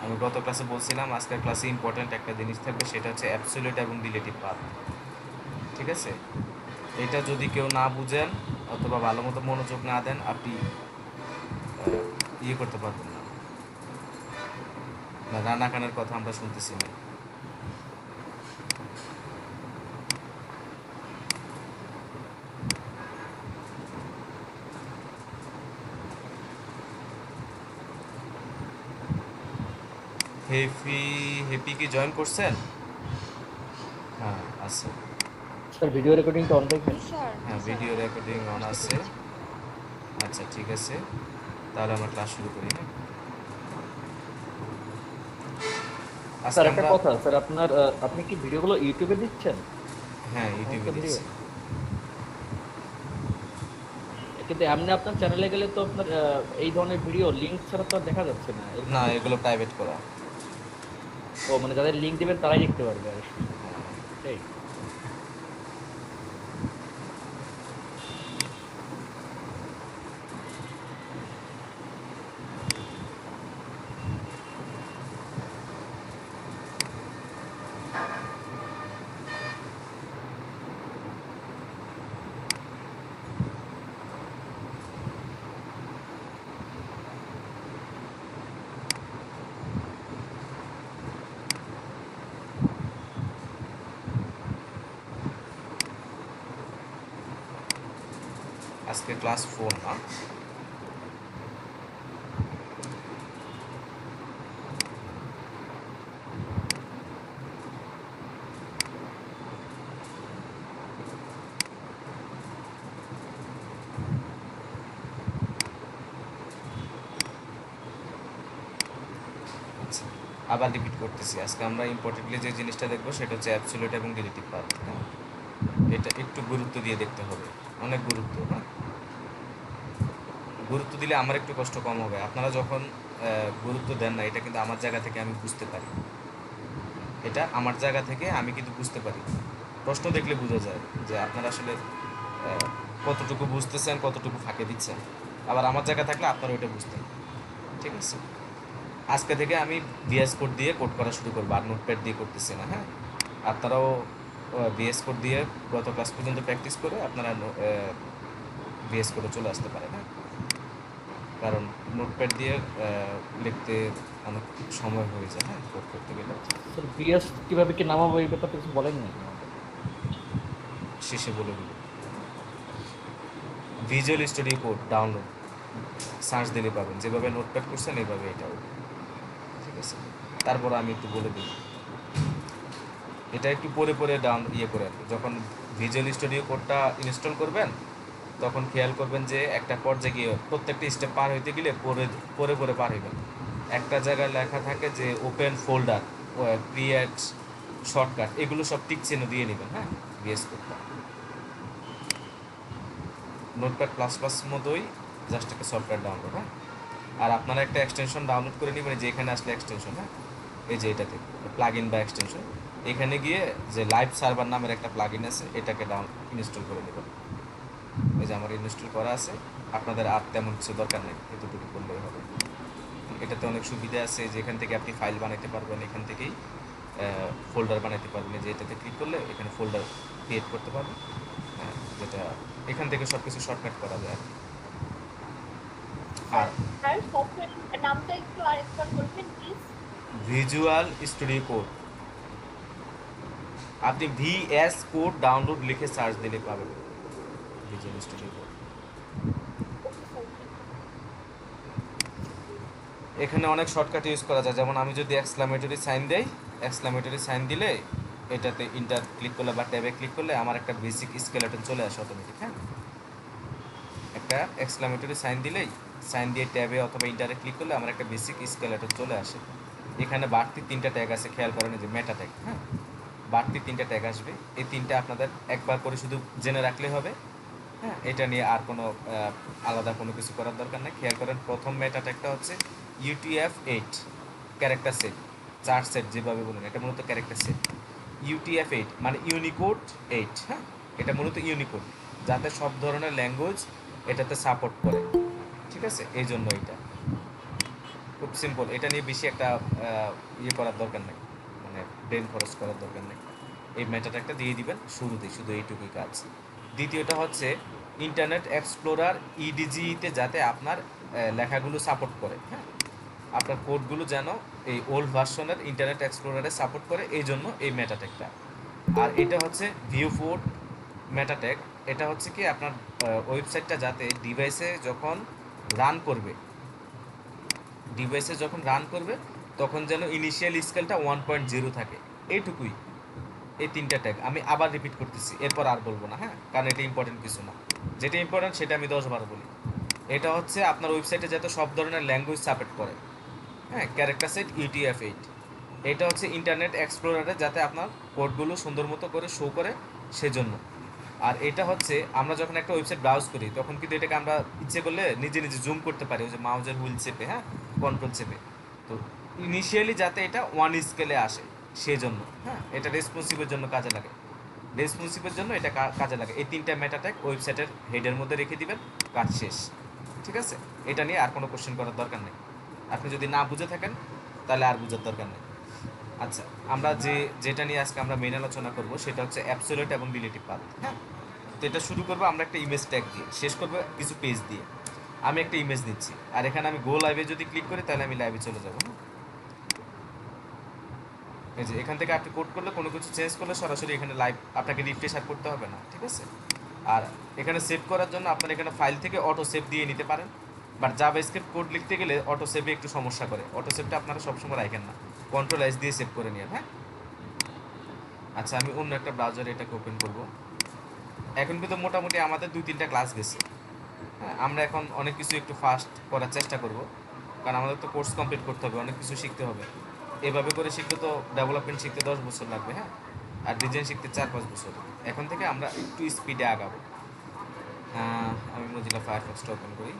আমি গত ক্লাসে বলছিলাম আজকের ক্লাসে ইম্পর্ট্যান্ট একটা জিনিস থাকবে, সেটা হচ্ছে অ্যাবসলিউট এবং রিলেটিভ পাথ। ঠিক আছে, এটা যদি কেউ না বুঝেন অথবা ভালো মতো মনোযোগ না দেন, আপনি ইয়ে করতে পারবেন না। রানা খানের কথা আমরা শুনতেছি না। হেপি হেপি কি জয়েন করছেন? হ্যাঁ আছে। স্যার ভিডিও রেকর্ডিংটা অন রাখবেন। হ্যাঁ ভিডিও রেকর্ডিং অন বুঝতে আছে। পেরেছি। আচ্ছা ঠিক আছে, তাহলে আমরা ক্লাস শুরু করি। হ্যাঁ, আজকে স্যার একটা আমরা কথা, স্যার আপনার আপনি কি ভিডিওগুলো ইউটিউবে দিচ্ছেন? হ্যাঁ সমস্ত ইউটিউবে ভিডিও, দিচ্ছি। কিন্তু এমনি আপনার চ্যানেলে গেলে তো আপনার এই ধরনের ভিডিও লিঙ্ক ছাড়া তো আর দেখা যাচ্ছে না, এরকম না, কিছু। এগুলো প্রাইভেট করা। ও মানে যাদের লিঙ্ক দিবেন তারাই দেখতে পারবে আর কি। এটাই। আজকে ক্লাস 4 না? আচ্ছা, আবার রিপিট করতেছি, আজকে আমরা ইম্পর্টেন্টলি যে জিনিসটা দেখবো সেটা হচ্ছে অ্যাবসলিউট এবং রিলেটিভ পাথ। হ্যাঁ, এটা একটু গুরুত্ব দিয়ে দেখতে হবে, অনেক গুরুত্ব। হ্যাঁ, গুরুত্ব দিলে আমার একটু কষ্ট কম হবে। আপনারা যখন গুরুত্ব দেন না, এটা কিন্তু আমার জায়গা থেকে আমি বুঝতে পারি। এটা আমার জায়গা থেকে আমি কিন্তু বুঝতে পারি। প্রশ্ন দেখলে বোঝা যায় যে আপনারা আসলে কতটুকু বুঝতেছেন, কতটুকু ফাঁকে দিচ্ছেন। আবার আমার জায়গা থাকলে আপনারা ওইটা বুঝতেন। ঠিক আছে, আজকে থেকে আমি ভিএস কোড দিয়ে কোড করা শুরু করবো, আর নোটপ্যাড দিয়ে করতেছি না। হ্যাঁ, আপনারাও ভিএস কোড দিয়ে গত ক্লাস পর্যন্ত প্র্যাকটিস করে আপনারা ভিএস কোডে চলে আসতে পারেন। হ্যাঁ, কারণ নোটপ্যাড দিয়ে লিখতে অনেক সময় হয়ে যায়। হ্যাঁ, কোড করতে গেলে স্যার বিএস কিভাবে কি নামাবো এই ব্যাপারটা কিছু বলেন নাকি আমাদের? শেষে বলে দিল। Visual studio code download search দিলে পাবেন, যেভাবে নোটপ্যাড করছেন এইভাবে এটাও। ঠিক আছে, তারপর আমি একটু বলে দিই, এটা একটু পরে পরে ইয়ে করেন। যখন ভিজুয়াল স্টুডিও কোডটা ইনস্টল করবেন তখন খেয়াল করবেন যে একটা পর্যায়ে গিয়ে প্রত্যেকটা স্টেপ পার হইতে গেলে পরে পরে পরে পার হইবেন। একটা জায়গায় লেখা থাকে যে ওপেন ফোল্ডার, ক্রিয়েট শর্টকাট, এগুলো সব টিক চিহ্ন দিয়ে নেবেন। হ্যাঁ, ভিএস কোডটা নোটপ্যাড প্লাস প্লাস মতোই জাস্ট একটা সফটওয়্যার ডাউনলোড। হ্যাঁ, আর আপনারা একটা এক্সটেনশন ডাউনলোড করে নেবেন, যে এখানে আসলে এক্সটেনশন। হ্যাঁ, এই যে এটাতে প্লাগ ইন বা এক্সটেনশন, এখানে গিয়ে যে লাইভ সার্ভার নামের একটা প্লাগ ইন আছে, এটাকে ইনস্টল করে নেবেন। এই যে আমার ইনস্টল করা আছে, আপনাদের আর তেমন কিছু দরকার নেই, এতটুকু করলেই হবে। এটাতে অনেক সুবিধা আছে, যে এখান থেকে আপনি ফাইল বানাতে পারবেন, এখান থেকেই ফোল্ডার বানাতে পারবেন। যে এটাতে ক্লিক করলে এখানে ফোল্ডার ক্রিয়েট করতে পারবেন। হ্যাঁ, যেটা এখান থেকে সব কিছু শর্টকাট করা যায়। আর স্যার সফটওয়্যার নামটা একটু আরেকবার বলবেন প্লিজ। ভিজুয়াল স্টুডিও কোড, আপনি ভিএস কোড ডাউনলোড লিখে সার্চ দিলে পাবেন visual studio code. Okay sir, ঠিক আছে। এখানে অনেক শর্টকাট ইউজ করা যায়, যেমন আমি যদি এক্সক্লামেটরি সাইন দেই, এক্সক্লামেটরি সাইন দিলে এটাতে ইন্টার ক্লিক করলে বা ট্যাবে ক্লিক করলে আমার একটা বেসিক স্কেলেটন চলে আসে অটোমেটিক। হ্যাঁ, একটা এক্সক্লামেটরি সাইন দিলেই, সাইন দিয়ে ট্যাবে অথবা ইন্টারে ক্লিক করলে আমার একটা বেসিক স্কেলেটন চলে আসে। এখানে বাড়তি 3টা ট্যাগ আছে, খেয়াল করেন, যে মেটা ট্যাগ। হ্যাঁ, বাড়তি 3টা ট্যাগ আসবে, এই 3টা আপনাদের একবার করে শুধু জেনে রাখলে হবে। হ্যাঁ, এটা নিয়ে আর কোনো আলাদা কোনো কিছু করার দরকার নেই। খেয়াল করেন, প্রথম মেটা ট্যাগটা হচ্ছে UTF-8 ক্যারেক্টার সেট, 4 সেট যেভাবে বলুন, এটা মূলত ক্যারেক্টার সেট। UTF-8 মানে ইউনিকোড 8। হ্যাঁ, এটা মূলত ইউনিকোড, যাতে সব ধরনের ল্যাঙ্গুয়েজ এটাতে সাপোর্ট করে। ঠিক আছে, এই জন্য এটা খুব সিম্পল, এটা নিয়ে বেশি একটা ইয়ে করার দরকার নেই, মানে ব্রেন খরচ করার দরকার নেই। এই মেটাটা একটা দিয়ে দিবেন শুরুতেই, শুধু এইটুকুই কাজ। দ্বিতীয়টা হচ্ছে ইন্টারনেট এক্সপ্লোরার ইডিজিতে যাতে আপনার লেখাগুলো সাপোর্ট করে, হ্যাঁ, আপনার কোডগুলো যেন এই ওল্ড ভার্সনের ইন্টারনেট এক্সপ্লোরারে সাপোর্ট করে, এই জন্য এই মেটাটেকটা। আর এটা হচ্ছে ভিউ ফোর মেটাটেক। এটা হচ্ছে কি আপনার ওয়েবসাইটটা যাতে ডিভাইসে যখন রান করবে তখন যেন ইনিশিয়াল স্কেলটা 1.0 থাকে, এইটুকুই। এই তিনটা ট্যাগ আমি আবার রিপিট করতেছি, এরপর আর বলবো না, হ্যাঁ, কারণ এটা ইম্পর্টেন্ট কিছু না। যেটা ইম্পর্টেন্ট সেটা আমি 10 বার বলি। এটা হচ্ছে আপনার ওয়েবসাইটে যাতে সব ধরনের ল্যাঙ্গুয়েজ সাপোর্ট করে, হ্যাঁ, ক্যারেক্টার সেট UTF-8। এটা হচ্ছে ইন্টারনেট এক্সপ্লোরারে যাতে আপনার কোডগুলো সুন্দর মতো করে শো করে, সেজন্য। আর এটা হচ্ছে আমরা যখন একটা ওয়েবসাইট ব্রাউজ করি তখন কিন্তু এটাকে আমরা ইচ্ছে করলে নিজে নিজে জুম করতে পারি, ওই যে মাউজের হুইল চেপে, হ্যাঁ, কন্ট্রোল চেপে। তো ইনিশিয়ালি যাতে এটা 1 স্কেলে আসে সেজন্য, হ্যাঁ, এটা রেসপন্সিভের জন্য কাজে লাগে। রেসপন্সিভের জন্য এটা কাজে লাগে। এই তিনটা মেটাট্যাগ ওয়েবসাইটের হেডের মধ্যে রেখে দিবেন, কাজ শেষ। ঠিক আছে, এটা নিয়ে আর কোনো কোশ্চেন করার দরকার নেই। আপনি যদি না বুঝে থাকেন তাহলে আর বুঝার দরকার নেই। আচ্ছা, আমরা যেটা নিয়ে আজকে আমরা মেন আলোচনা করব সেটা হচ্ছে অ্যাবসোলিউট এবং রিলেটিভ পাথ, হ্যাঁ। তো এটা শুরু করবো আমরা একটা ইমেজ ট্যাগ দিয়ে, শেষ করবো কিছু পেজ দিয়ে। আমি একটা ইমেজ নিচ্ছি, আর এখানে আমি গো লাইভে যদি ক্লিক করি তাহলে আমি লাইভে চলে যাবো, হ্যাঁ। এই যে এখান থেকে আপনি কোড করলে কোনো কিছু চেঞ্জ করলে সরাসরি এখানে লাইভ আপনাকে রিফ্রেশ আর করতে হবে না, ঠিক আছে। আর এখানে সেভ করার জন্য আপনার এখানে ফাইল থেকে অটো সেভ দিয়ে নিতে পারেন, বাট জাভাস্ক্রিপ্ট কোড লিখতে গেলে অটো সেভে একটু সমস্যা করে। অটো সেভটা আপনারা সবসময় রাখেন না, কন্ট্রোল-S দিয়ে সেভ করে নিন, হ্যাঁ। আচ্ছা, আমি অন্য একটা ব্রাউজারে এটাকে ওপেন করব। এখন কিন্তু মোটামুটি আমাদের 2-3টা ক্লাস গেছে, হ্যাঁ। আমরা এখন অনেক কিছু একটু ফাস্ট করার চেষ্টা করব, কারণ আমাদের তো কোর্স কমপ্লিট করতে হবে, অনেক কিছু শিখতে হবে। এভাবে করে শিখতে তো ডেভেলপমেন্ট শিখতে 10 বছর লাগবে, হ্যাঁ, আর ডিজাইন শিখতে 4-5 বছর। এখন থেকে আমরা একটু স্পিডে আগাবো। আমি মজিলা ফায়ারফক্সটা ওপেন করি।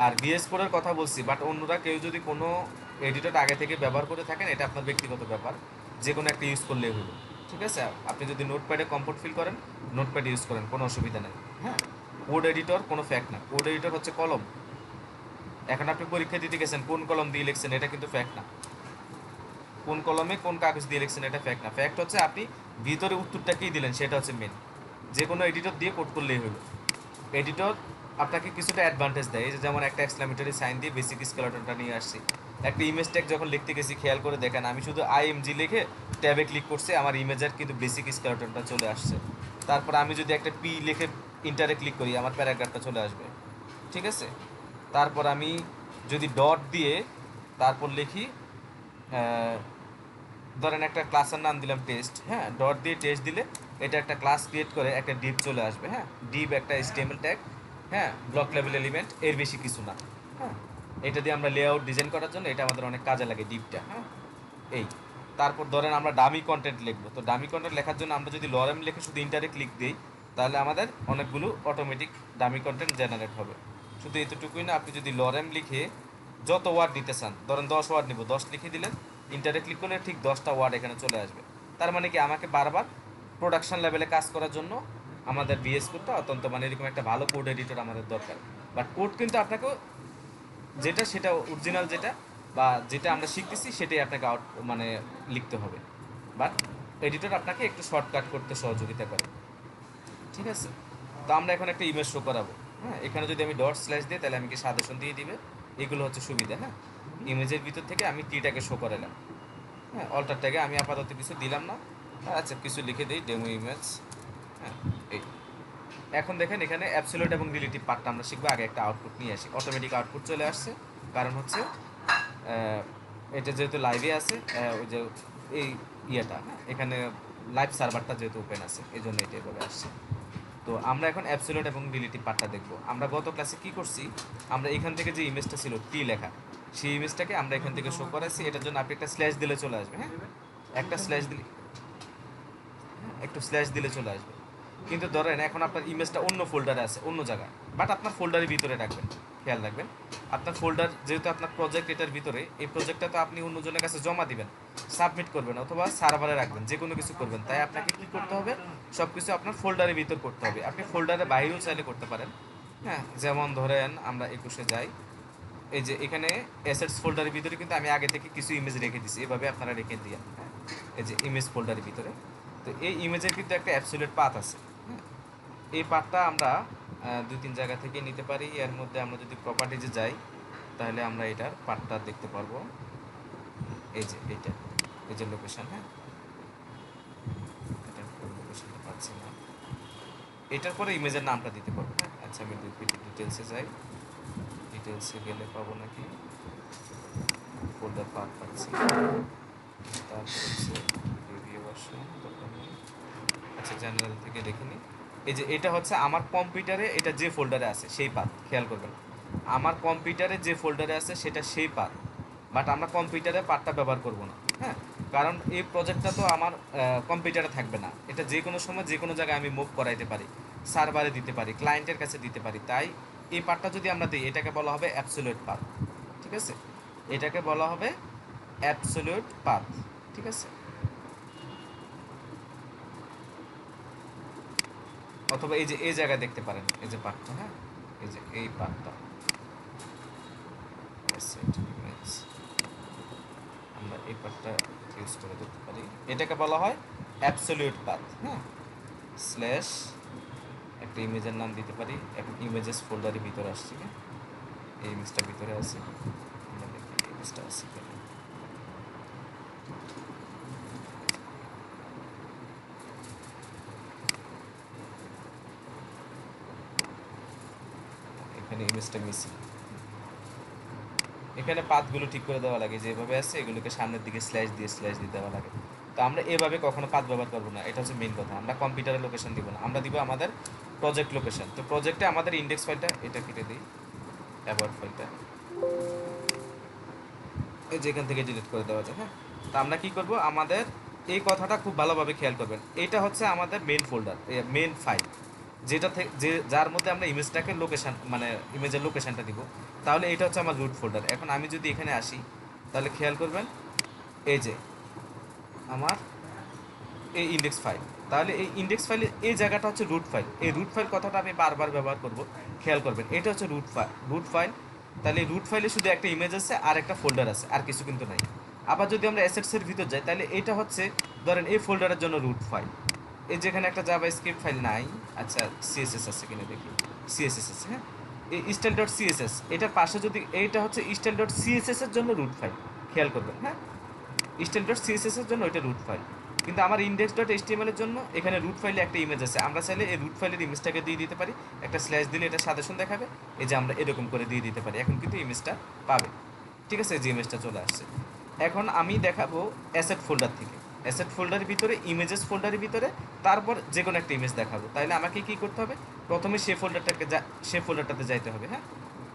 আর VS কোডের কথা বলছি, বাট অন্যরা কেউ যদি কোনো এডিটর আগে থেকে ব্যবহার করে থাকেন এটা আপনার ব্যক্তিগত ব্যাপার, যে কোনো একটা ইউজ করলেই হলো, ঠিক আছে। আপনি যদি নোটপ্যাডে কমফোর্ট ফিল করেন নোটপ্যাড ইউজ করেন, কোনো অসুবিধা নেই, হ্যাঁ। কোড এডিটর কোনো ফ্যাক্ট না, কোড এডিটর হচ্ছে কলম। এখন আপনি পরীক্ষা দিতে গেছেন, কোন কলম দিয়ে লিখছেন এটা কিন্তু ফ্যাক্ট না। কোন কলমে কোন কাগজ দিয়ে লিখছেন এটা ফ্যাক্ট না। ফ্যাক্ট হচ্ছে আপনি ভিতরে উত্তরটা কী দিলেন সেটা হচ্ছে মেন। যে কোনো এডিটর দিয়ে কোড করলেই হলো। এডিটর আপনাকে কিছুটা অ্যাডভান্টেজ দেয়, এই যে যেমন একটা এক্সক্লামেটরি সাইন দিয়ে বেসিক স্কেলেটনটা নিয়ে আসছি। একটা ইমেজ ট্যাগ যখন লিখতে গেছি খেয়াল করে দেখেন, আমি শুধু IMG লিখে ট্যাবে ক্লিক করছি, আমার ইমেজের কিন্তু বেসিক স্কেলেটনটা চলে আসছে। তারপর আমি যদি একটা P লিখে ইন্টারে ক্লিক করি আমার প্যারাগ্রাফটা চলে আসবে, ঠিক আছে। তারপর আমি যদি ডট দিয়ে তারপর লিখি, ধরেন একটা ক্লাসের নাম দিলাম টেস্ট, হ্যাঁ, ডট দিয়ে টেস্ট দিলে এটা একটা ক্লাস ক্রিয়েট করে একটা ডিপ চলে আসবে, হ্যাঁ। ডিপ একটা HTML ট্যাগ, হ্যাঁ, ব্লক লেভেল এলিমেন্ট, এর বেশি কিছু না, হ্যাঁ। এটা দিয়ে আমরা লেআউট ডিজাইন করার জন্য এটা আমাদের অনেক কাজে লাগে ডিপটা, হ্যাঁ। এই তারপর ধরেন আমরা ডামি কন্টেন্ট লিখবো, তো ডামি কন্টেন্ট লেখার জন্য আমরা যদি লরেম লিখে শুধু ইন্টারে ক্লিক দিই তাহলে আমাদের অনেকগুলো অটোমেটিক ডামি কন্টেন্ট জেনারেট হবে। শুধু এতটুকুই না, আপনি যদি লরেম লিখে যত ওয়ার্ড দিতে চান, ধরেন 10 ওয়ার্ড নিব, 10 লিখে দিলেন, ইন্টারে ক্লিক করলে ঠিক 10টা ওয়ার্ড এখানে চলে আসবে। তার মানে কি আমাকে বারবার প্রোডাকশন লেভেলে কাজ করার জন্য আমাদের VS কোডটা অত্যন্ত, মানে এরকম একটা ভালো কোড এডিটর আমাদের দরকার। বাট কোড কিন্তু আপনাকে যেটা সেটা অরিজিনাল যেটা বা যেটা আমরা শিখতেছি সেটাই আপনাকে মানে লিখতে হবে, বাট এডিটর আপনাকে একটু শর্টকাট করতে সহযোগিতা করে, ঠিক আছে। তো আমরা এখন একটা ইমেজ শো করাবো, হ্যাঁ। এখানে যদি আমি ডট স্ল্যাশ দিই তাহলে আমাকে সাজেশন দিয়ে দিবে, এগুলো হচ্ছে সুবিধা, হ্যাঁ। ইমেজের ভিতর থেকে আমি টিটাকে শো করালাম, হ্যাঁ। অল্টার ট্যাগে আমি আপাতত কিছু দিলাম না, আচ্ছা কিছু লিখে দিই ডেমো ইমেজ, হ্যাঁ। এই এখন দেখেন এখানে অ্যাবসলিউট এবং রিলেটিভ পার্টটা আমরা শিখবো। আগে একটা আউটপুট নিয়ে আসি, অটোমেটিক আউটপুট চলে আসছে, কারণ হচ্ছে এটা যেহেতু লাইভে আছে, ওই যে এই ইয়েটা, হ্যাঁ, এখানে লাইভ সার্ভারটা যেহেতু ওপেন আছে এই জন্য এটা এভাবে আসছে। তো আমরা এখন অ্যাবসলিউট এবং রিলেটিভ পার্টটা দেখবো। আমরা গত ক্লাসে কী করছি, আমরা এখান থেকে যে ইমেজটা ছিল টি লেখা, সেই ইমেজটাকে আমরা এখান থেকে শো করাচ্ছি। এটার জন্য আপনি একটা স্ল্যাশ দিলে চলে আসবে, হ্যাঁ, একটা স্ল্যাশ দিলে, একটু স্ল্যাশ দিলে চলে আসবে। কিন্তু ধরেন এখন আপনার ইমেজটা অন্য ফোল্ডারে আছে, অন্য জায়গায়, বাট আপনার ফোল্ডারের ভিতরে রাখবেন, খেয়াল রাখবেন। আপনার ফোল্ডার যেহেতু আপনার প্রজেক্ট এটার ভিতরে, এই প্রজেক্টটা তো আপনি অন্যজনের কাছে জমা দিবেন, সাবমিট করবেন অথবা সার্ভারে রাখবেন, যে কোনো কিছু করবেন, তাই আপনাকে কী করতে হবে, সব কিছু আপনার ফোল্ডারের ভিতর করতে হবে। আপনি ফোল্ডারের বাইরেও চাইলে করতে পারেন, হ্যাঁ, যেমন ধরেন আমরা 21-এ যাই, এই যে এখানে অ্যাসেটস ফোল্ডারের ভিতরে কিন্তু আমি আগে থেকে কিছু ইমেজ রেখে দিছি, এভাবে আপনারা রেখে দিয়ে, হ্যাঁ, এই যে ইমেজ ফোল্ডারের ভিতরে। তো এই ইমেজের কিন্তু একটা অ্যাবসলিউট পাথ আছে, হ্যাঁ। এই পাথটা আমরা 2-3 জায়গা থেকে নিতে পারি। এর মধ্যে আমরা যদি প্রপার্টিজে যাই তাহলে আমরা এটার পাথটা দেখতে পারবো। এই যে এইটা, এই যে লোকেশন, হ্যাঁ, এটার লোকেশনটা পাচ্ছি না। এটার পরে ইমেজের নামটা দিতে পারবো, হ্যাঁ। আচ্ছা, আমি ডিটেলসে যাই, ডিটেলসে গেলে পাবো নাকি, ফোল্ডার পাথ পাচ্ছি। তারপর হচ্ছে রিভিউ ভার্সন, দরকার নেই। আচ্ছা, জেনারেল থেকে দেখে নিই। এই যে এটা হচ্ছে আমার কম্পিউটারে, এটা যে ফোল্ডারে আছে সেই পাথ, খেয়াল করবেন। আমার কম্পিউটারে যে ফোল্ডারে আছে সেটা সেই পাথ, বাট আমরা কম্পিউটারে পাথটা ব্যবহার করব না, হ্যাঁ। কারণ এই প্রজেক্টটা তো আমার কম্পিউটারে থাকবে না, এটা যে কোনো সময় যে কোনো জায়গায় আমি মুভ করাইতে পারি, সার্ভারে দিতে পারি, ক্লায়েন্টের কাছে দিতে পারি। তাই এই পাথটা যদি আমরা দিই, এটাকে বলা হবে অ্যাবসলিউট পাথ, ঠিক আছে। এটাকে বলা হবে অ্যাবসলিউট পাথ, ঠিক আছে। অথবা এই যে এই জায়গায় দেখতে পারেন, এই যে পার্টটা, হ্যাঁ, এই যে এই পার্টটা, আমরা এই পার্টটা ইউজ করে দেখতে পারি। এটাকে বলা হয় অ্যাবসলিউট পাথ, হ্যাঁ। স্ল্যাশ একটা ইমেজের নাম দিতে পারি। এখন ইমেজেস ফোল্ডারের ভিতরে আসছি, হ্যাঁ, এই ইমেজটার ভিতরে আছে, আমরা দেখি ইমেজটা আছে কিনা। এখানে ইমেজটা মিসিং। এখানে পাতগুলো ঠিক করে দেওয়া লাগে, যেভাবে আছে এগুলোকে সামনের দিকে স্ল্যাশ দিয়ে দেওয়া লাগে। তো আমরা এভাবে কখনো পাত ব্যবহার করবো না, এটা হচ্ছে মেইন কথা। আমরা কম্পিউটারের লোকেশন দিব না, আমরা দিব আমাদের প্রজেক্ট লোকেশন। তো প্রজেক্টে আমাদের ইন্ডেক্স ফাইলটা, এটা কেটে দিই, অ্যাবাউট ফাইলটা এই যে এখান থেকে ডিলিট করে দেওয়া যায়, হ্যাঁ। তো আমরা কি করব, আমাদের এই কথাটা খুব ভালোভাবে খেয়াল করবেন। এটা হচ্ছে আমাদের মেইন ফোল্ডার, মেইন ফাইল, যেটা থেকে যার মধ্যে আমরা ইমেজটাকে লোকেশন, মানে ইমেজের লোকেশনটা দিব। তাহলে এটা হচ্ছে আমার রুট ফোল্ডার। এখন আমি যদি এখানে আসি তাহলে খেয়াল করবেন, এই যে আমার এই ইন্ডেক্স ফাইল, তাহলে এই ইন্ডেক্স ফাইলের এই জায়গাটা হচ্ছে রুট ফাইল। এই রুট ফাইল কথাটা আমি বারবার ব্যবহার করব, খেয়াল করবেন। এটা হচ্ছে রুট ফাইল। তাহলে রুট ফাইলে শুধু একটা ইমেজ আছে আর একটা ফোল্ডার আছে, আর কিছু কিন্তু নাই। আবার যদি আমরা অ্যাসেটসের ভিতর যাই তাহলে এটা হচ্ছে, ধরেন এই ফোল্ডারের জন্য রুট ফাইল। এই যেখানে একটা জাভা স্ক্রিপ্ট ফাইল নাই, আচ্ছা সিএসএস আছে কিনা দেখি, সিএসএস আছে, হ্যাঁ। এই স্টাইল ডট সিএসএস, এটার পাশে যদি, এইটা হচ্ছে স্টাইল ডট সিএসএস এর জন্য রুট ফাইল, খেয়াল করবেন, হ্যাঁ। স্টাইল ডট সিএসএস এর জন্য ওইটা রুট ফাইল, কিন্তু আমার ইন্ডেক্স ডট এইচটিএমএল এর জন্য এখানে রুট ফাইলে একটা ইমেজ আছে। আমরা চাইলে এই রুট ফাইলের ইমেজটাকে দিয়ে দিতে পারি, একটা স্ল্যাশ দিলে এটা সাজেশন দেখাবে, এই যে আমরা এরকম করে দিয়ে দিতে পারি। এখন কিন্তু ইমেজটা পাবে, ঠিক আছে, যে ইমেজটা চলে আসছে। এখন আমি দেখাবো অ্যাসেট ফোল্ডার থেকে, অ্যাসেট ফোল্ডারের ভিতরে, ইমেজেস ফোল্ডারের ভিতরে, তারপর যে কোনো একটা ইমেজ দেখাবো। তাহলে আমাকে কি করতে হবে, প্রথমে সেই ফোল্ডারটাতে যাইতে হবে, হ্যাঁ।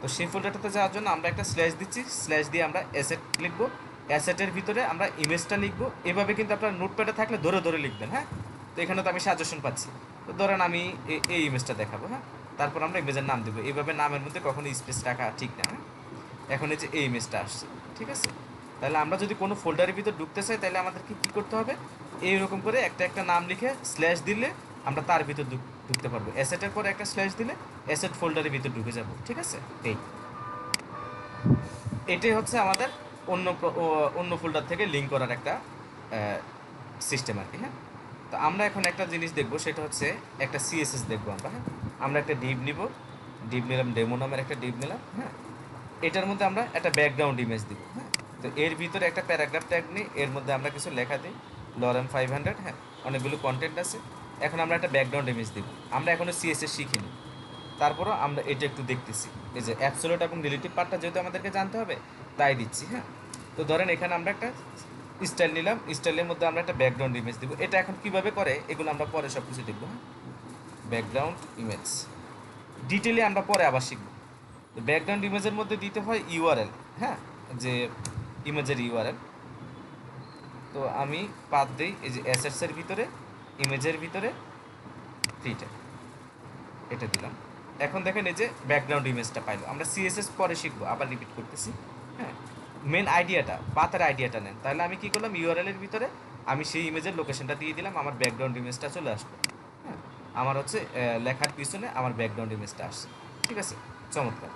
তো সেই ফোল্ডারটাতে যাওয়ার জন্য আমরা একটা স্ল্যাশ দিচ্ছি, স্ল্যাশ দিয়ে আমরা অ্যাসেট লিখবো, অ্যাসেটের ভিতরে আমরা ইমেজটা লিখবো। এভাবে কিন্তু আপনার নোটপ্যাডে থাকলে ধরে ধরে লিখবেন, হ্যাঁ। তো এখানে তো আমি সাজেশন পাচ্ছি, তো ধরেন আমি এই ইমেজটা দেখাবো, হ্যাঁ। তারপর আমরা ইমেজের নাম দেবো। এইভাবে নামের মধ্যে কখনো স্পেস রাখা ঠিক না, হ্যাঁ। এখন এই যে এই ইমেজটা আসছে, ঠিক আছে। তাহলে আমরা যদি কোনো ফোল্ডারের ভিতর ঢুকতে চাই তাহলে আমাদেরকে কী করতে হবে, এইরকম করে একটা একটা নাম লিখে স্ল্যাশ দিলে আমরা তার ভিতর ঢুকতে পারবো। অ্যাসেটের পরে একটা স্ল্যাশ দিলে অ্যাসেট ফোল্ডারের ভিতর ঢুকে যাব, ঠিক আছে। এটাই হচ্ছে আমাদের অন্য ফোল্ডার থেকে লিঙ্ক করার একটা সিস্টেম আর কি, হ্যাঁ। তো আমরা এখন একটা জিনিস দেখব, সেটা হচ্ছে একটা সিএসএস দেখবো আমরা, হ্যাঁ। আমরা একটা ডিভ নিব, ডিভ নিলাম, ডেমো নামের একটা ডিভ নিলাম, হ্যাঁ। এটার মধ্যে আমরা একটা ব্যাকগ্রাউন্ড ইমেজ দিব, হ্যাঁ। তো এর ভিতরে একটা প্যারাগ্রাফ ট্যাগ নিই, এর মধ্যে আমরা কিছু লেখা দিই, লরেম 500, হ্যাঁ। অনেকগুলো কন্টেন্ট আছে। এখন আমরা একটা ব্যাকগ্রাউন্ড ইমেজ দিব। আমরা এখনও সিএসএস শিখিনি, তারপরও আমরা এটা একটু দেখতেছি। এই যে অ্যাবসলিউট এবং রিলেটিভ পার্টটা যেহেতু আমাদেরকে জানতে হবে তাই দিচ্ছি, হ্যাঁ। তো ধরেন এখানে আমরা একটা স্টাইল নিলাম, স্টাইলের মধ্যে আমরা একটা ব্যাকগ্রাউন্ড ইমেজ দিব। এটা এখন কীভাবে করে এগুলো আমরা পরে সব কিছু দেখবো, হ্যাঁ। ব্যাকগ্রাউন্ড ইমেজ ডিটেলে আমরা পরে আবার শিখবো। তো ব্যাকগ্রাউন্ড ইমেজের মধ্যে দিতে হয় ইউআরএল, হ্যাঁ, যে ইমেজের ইউআরএল। তো আমি পাথ দিই, এই যে অ্যাসেটসের ভিতরে, ইমেজের ভিতরে, ফ্রিটা, এটা দিলাম। এখন দেখেন এই যে ব্যাকগ্রাউন্ড ইমেজটা পাইলো। আমরা সিএসএস পরে শিখবো, আবার রিপিট করতেছি, হ্যাঁ। মেন আইডিয়াটা, পাথের আইডিয়াটা নেন। তাহলে আমি কী করলাম, ইউআরএল এর ভিতরে আমি সেই ইমেজের লোকেশনটা দিয়ে দিলাম, আমার ব্যাকগ্রাউন্ড ইমেজটা চলে আসলো, হ্যাঁ। আমার হচ্ছে লেখার পিছনে আমার ব্যাকগ্রাউন্ড ইমেজটা আসছে। ঠিক আছে, চমৎকার।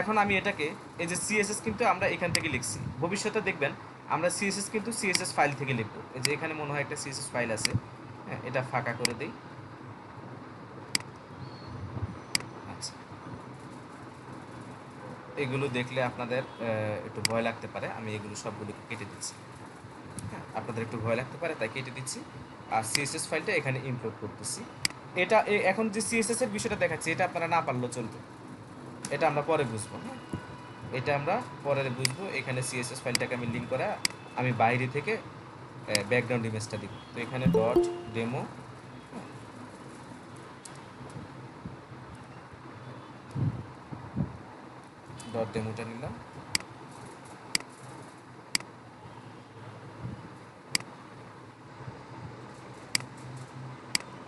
এখন আমি এটাকে, এই যে সিএসএস কিন্তু আমরা এখান থেকে লিখছি, ভবিষ্যতে দেখবেন আমরা সিএসএস কিন্তু সিএসএস ফাইল থেকে লিখবো। এই যে এখানে মনে হয় একটা সিএসএস ফাইল আছে, হ্যাঁ, এটা ফাঁকা করে দিই। আচ্ছা, এগুলো দেখলে আপনাদের একটু ভয় লাগতে পারে, আমি এগুলো সবগুলোকে কেটে দিচ্ছি। হ্যাঁ, আপনাদের একটু ভয় লাগতে পারে তাই কেটে দিচ্ছি। আর সিএসএস ফাইলটা এখানে ইম্পোর্ট করতেছি। এটা এখন যে সিএসএস এর বিষয়টা দেখাচ্ছি, এটা আপনারা না পারলেও চলবে, এটা আমরা পরে বুঝবো। হ্যাঁ, এটা আমরা পরে বুঝবো। এখানে সিএসএস ফাইলটাকে আমি লিঙ্ক করা, আমি বাইরে থেকে ব্যাকগ্রাউন্ড ইমেজটা দিব। তো এখানে ডট ডেমো, ডট ডেমোটা নিলাম।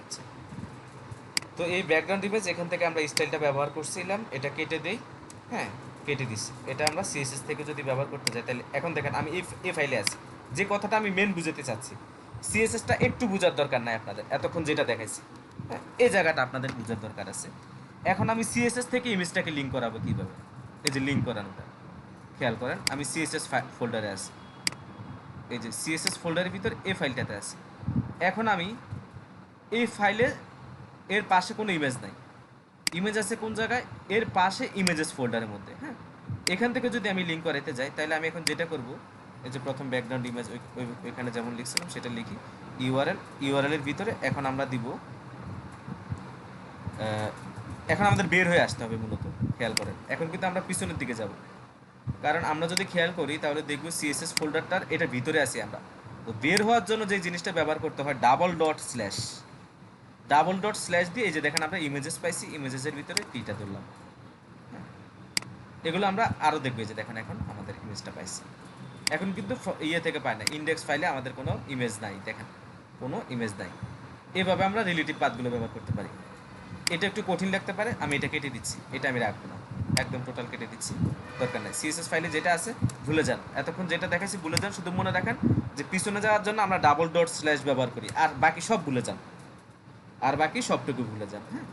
আচ্ছা, তো এই ব্যাকগ্রাউন্ড ইমেজ এখান থেকে আমরা স্টাইলটা ব্যবহার করছিলাম, এটা কেটে দেই। হ্যাঁ, কেটে দিচ্ছি। এটা আমরা সিএসএস থেকে যদি ব্যবহার করতে যাই, তাহলে এখন দেখেন আমি এই ফাইলে আছি। যে কথাটা আমি মেন বুঝাতে চাচ্ছি, সিএসএসটা একটু বোঝার দরকার নাই আপনাদের, এতক্ষণ যেটা দেখাইছি, হ্যাঁ, এই জায়গাটা আপনাদের বোঝার দরকার আছে। এখন আমি সিএসএস থেকে ইমেজটাকে লিঙ্ক করাবো কীভাবে, এই যে লিঙ্ক করানোটা খেয়াল করেন। আমি সিএসএস ফোল্ডারে আছি, এই যে সিএসএস ফোল্ডারের ভিতর এই ফাইলটাতে আছে। এখন আমি এই ফাইলে, এর পাশে কোনো ইমেজ নাই, ইমেজ আছে কোন জায়গায়, এর পাশে ইমেজেস ফোল্ডারের মধ্যে। হ্যাঁ, এখান থেকে যদি আমি লিঙ্ক করাতে যাই, তাহলে আমি এখন যেটা করব, এই যে প্রথম ব্যাকগ্রাউন্ড ইমেজ ওইখানে যেমন লিখছিলাম সেটা লিখি, ইউআরএল এর ভিতরে এখন আমরা দিব, এখন আমাদের বের হয়ে আসতে হবে মূলত। খেয়াল করেন, এখন কিন্তু আমরা পিছনের দিকে যাব, কারণ আমরা যদি খেয়াল করি তাহলে দেখব সিএসএস ফোল্ডারটার এটা ভিতরে আছি আমরা। তো বের হওয়ার জন্য যে জিনিসটা ব্যবহার করতে হয়, ডাবল ডট স্ল্যাশ দিয়ে, এই যে দেখেন আমরা ইমেজেস পাইছি, ইমেজেসের ভিতরে টিটা ধরলাম। হ্যাঁ, এগুলো আমরা আরও দেখবো। যে দেখেন এখন আমাদের ইমেজটা পাইছি, এখন কিন্তু ইয়ে থেকে পাই না, ইন্ডেক্স ফাইলে আমাদের কোনো ইমেজ নাই, দেখেন কোনো ইমেজ নাই। এভাবে আমরা রিলেটিভ পাথগুলো ব্যবহার করতে পারি। এটা একটু কঠিন লাগতে পারে, আমি এটা কেটে দিচ্ছি, এটা আমি রাখবো না, একদম টোটাল কেটে দিচ্ছি, দরকার নাই। সিএসএস ফাইলে যেটা আছে ভুলে যান, এতক্ষণ যেটা দেখাচ্ছি ভুলে যান, শুধু মনে রাখেন যে পিছনে যাওয়ার জন্য আমরা ডাবল ডট স্ল্যাশ ব্যবহার করি, আর বাকি সব ভুলে যান, আর বাকি সবটুকু ভুলে যান। হ্যাঁ,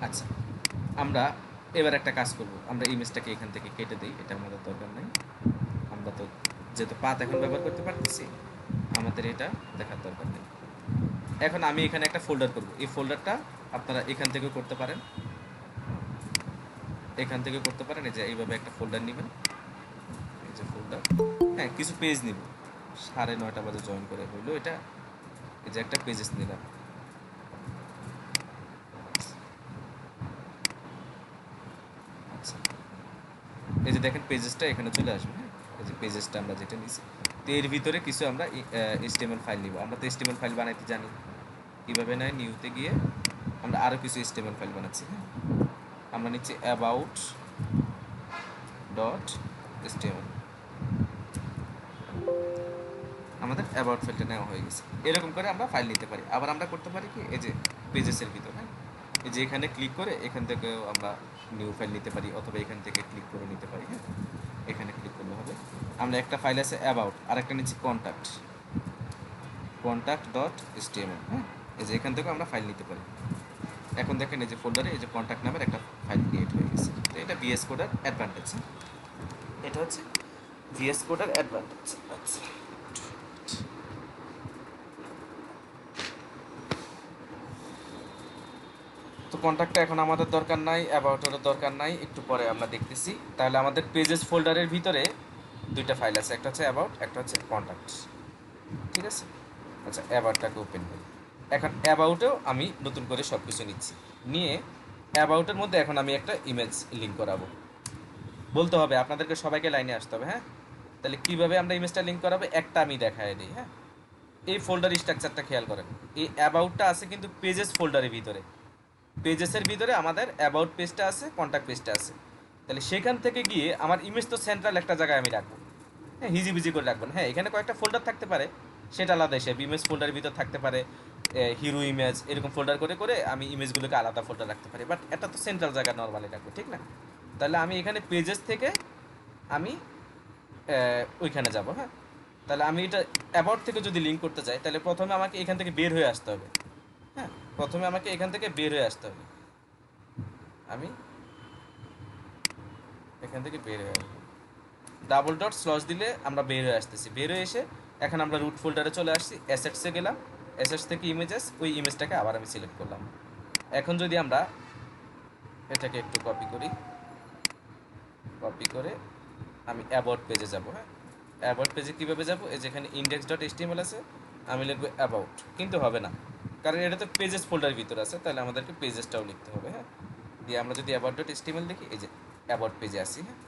আচ্ছা, আমরা এবার একটা কাজ করব, আমরা ইমেজটাকে এখান থেকে কেটে দিই, এটা আমাদের দরকার নেই। আমরা তো যেহেতু পাথ এখন ব্যবহার করতে পারতেছি, আমাদের এটা দেখার দরকার নেই। এখন আমি এখানে একটা ফোল্ডার করব, এই ফোল্ডারটা আপনারা এখান থেকেও করতে পারেন, এখান থেকে করতে পারেন। এই যে এইভাবে একটা ফোল্ডার নেবেন, এই যে ফোল্ডার, হ্যাঁ, কিছু পেজ নিব, 9:30 বাজে জয়েন করে হইলো এটা। এই যে একটা পেজেস নিলাম, আচ্ছা, এই যে দেখেন পেজেসটা এখানে চলে আসবে। হ্যাঁ, এই যে পেজেসটা আমরা যেটা নিয়েছি, তো এর ভিতরে কিছু আমরা এইচটিএমএল ফাইল নিব। আমরা তো এইচটিএমএল ফাইল বানাইতে জানি, কীভাবে নয়, নিউতে গিয়ে আমরা আরও কিছু এইচটিএমএল ফাইল বানাচ্ছি। হ্যাঁ, আমরা নিচ্ছি অ্যাবাউট ডট এইচটিএমএল, আমাদের অ্যাবাউট ফাইলটা নেওয়া হয়ে গেছে। এরকম করে আমরা ফাইল নিতে পারি। আবার আমরা করতে পারি কি, এই যে পেজেসের ভিতর, হ্যাঁ, এই যে এখানে ক্লিক করে এখান থেকেও আমরা নিউ ফাইল নিতে পারি, অথবা এখান থেকে ক্লিক করে নিতে পারি। হ্যাঁ, এখানে ক্লিক করলে হবে। আমরা একটা ফাইল আছে অ্যাবাউট, আর একটা নিচ্ছি কন্ট্যাক্ট ডট এইচটিএমএল। হ্যাঁ, এই যে এখান থেকেও আমরা ফাইল নিতে পারি। এখন দেখেন এই যে ফোল্ডারে এই যে কন্ট্যাক্ট নামের একটা ফাইল ক্রিয়েট হয়ে গেছে। তো এটা ভিএস কোডের অ্যাডভান্টেজ, এটা হচ্ছে ভিএস কোডের অ্যাডভান্টেজ। আচ্ছা, তো কন্ট্যাক্টটা এখন আমাদের দরকার নাই, অ্যাবাউটেরও দরকার নাই, একটু পরে আমরা দেখতেছি। তাহলে আমাদের পেজেস ফোল্ডারের ভিতরে দুইটা ফাইল আছে, একটা হচ্ছে অ্যাবাউট, একটা হচ্ছে কন্ট্যাক্ট। ঠিক আছে, আচ্ছা, অ্যাবাউটটাকে ওপেন করি। এখন অ্যাবাউটেও আমি নতুন করে সব কিছু নিচ্ছি, নিয়ে অ্যাবাউটের মধ্যে এখন আমি একটা ইমেজ লিঙ্ক করাবো। বলতে হবে আপনাদেরকে, সবাইকে লাইনে আসতে হবে। হ্যাঁ, তাহলে কীভাবে আমরা ইমেজটা লিঙ্ক করাবো একটা আমি দেখাই দিই। হ্যাঁ, এই ফোল্ডার স্ট্রাকচারটা খেয়াল করেন, এই অ্যাবাউটটা আছে কিন্তু পেজেস ফোল্ডারের ভিতরে, পেজেসের ভিতরে আমাদের অ্যাবাউট পেজটা আছে, কন্ট্যাক্ট পেজটা আছে। তাহলে সেখান থেকে গিয়ে আমার ইমেজ তো সেন্ট্রাল একটা জায়গায় আমি রাখবো। হ্যাঁ, হিজিবিজি করে রাখবেন। হ্যাঁ, এখানে কয়েকটা ফোল্ডার থাকতে পারে, সেটা আলাদা হিসেবে। ইমেজ ফোল্ডারের ভিতর থাকতে পারে হিরো ইমেজ, এরকম ফোল্ডার করে করে আমি ইমেজগুলোকে আলাদা ফোল্ডার রাখতে পারি, বাট এটা তো সেন্ট্রাল জায়গা নর্মালি রাখবো, ঠিক না? তাহলে আমি এখানে পেজেস থেকে আমি ওইখানে যাব। হ্যাঁ, তাহলে আমি এটা অ্যাবাউট থেকে যদি লিঙ্ক করতে চাই, তাহলে প্রথমে আমাকে এখান থেকে বের হয়ে আসতে হবে। হ্যাঁ, প্রথমে আমাকে এখান থেকে বের হয়ে আসতে হবে। আমি এখান থেকে বের হয়ে আসবো, ডাবল ডট স্লস দিলে আমরা বের হয়ে আসতেছি। বের হয়ে এসে এখন আমরা রুট ফোল্ডারে চলে আসছি, অ্যাসেটসে গেলাম, অ্যাসেটস থেকে ইমেজেস, ওই ইমেজটাকে আবার আমি সিলেক্ট করলাম। এখন যদি আমরা এটাকে একটু কপি করি, কপি করে আমি অ্যাবাউট পেজে যাব। হ্যাঁ, অ্যাবাউট পেজে কীভাবে যাব? এই যেখানে ইন্ডেক্স ডট এইচটিএমএল আছে, আমি লিখবো অ্যাবাউট, কিন্তু হবে না কারণ এটা তো পেজেস ফোল্ডারের ভিতরে আছে, তাহলে আমাদেরকে পেজেসটাও লিখতে হবে। হ্যাঁ, দিয়ে আমরা যদি অ্যাবাউট ডট এইচটিএমএল দেখি, এই যে অ্যাবাউট পেজে আসি। হ্যাঁ,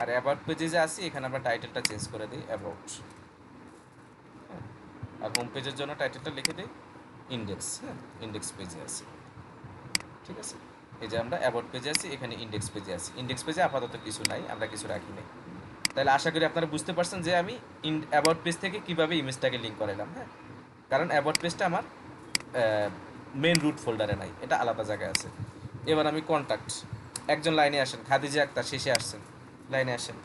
আর অ্যাবাউট পেজে যে আসি, এখানে আমরা টাইটেলটা চেঞ্জ করে দিই অ্যাবাউট। হ্যাঁ, আর হোম পেজের জন্য টাইটেলটা লিখে দিই ইন্ডেক্স। হ্যাঁ, ইন্ডেক্স পেজে আসি। ঠিক আছে, এই যে আমরা অ্যাবাউট পেজে আছি, এখানে ইন্ডেক্স পেজে আছি। ইন্ডেক্স পেজে আপাতত কিছু নাই, আমরা কিছু রাখি নাই। তাহলে আশা করি আপনারা বুঝতে পারছেন যে আমি অ্যাবাউট পেজ থেকে কীভাবে ইমেজটাকে লিঙ্ক করালাম। হ্যাঁ, কারণ অ্যাবাউট পেজটা আমার মেন রুট ফোল্ডারে নাই, এটা আলাদা জায়গায় আছে। এবার আমি কন্ট্যাক্ট, একজন লাইনে আসেন, খাদিজা আক্তার শেষে আসছেন, লাইনে আসেন।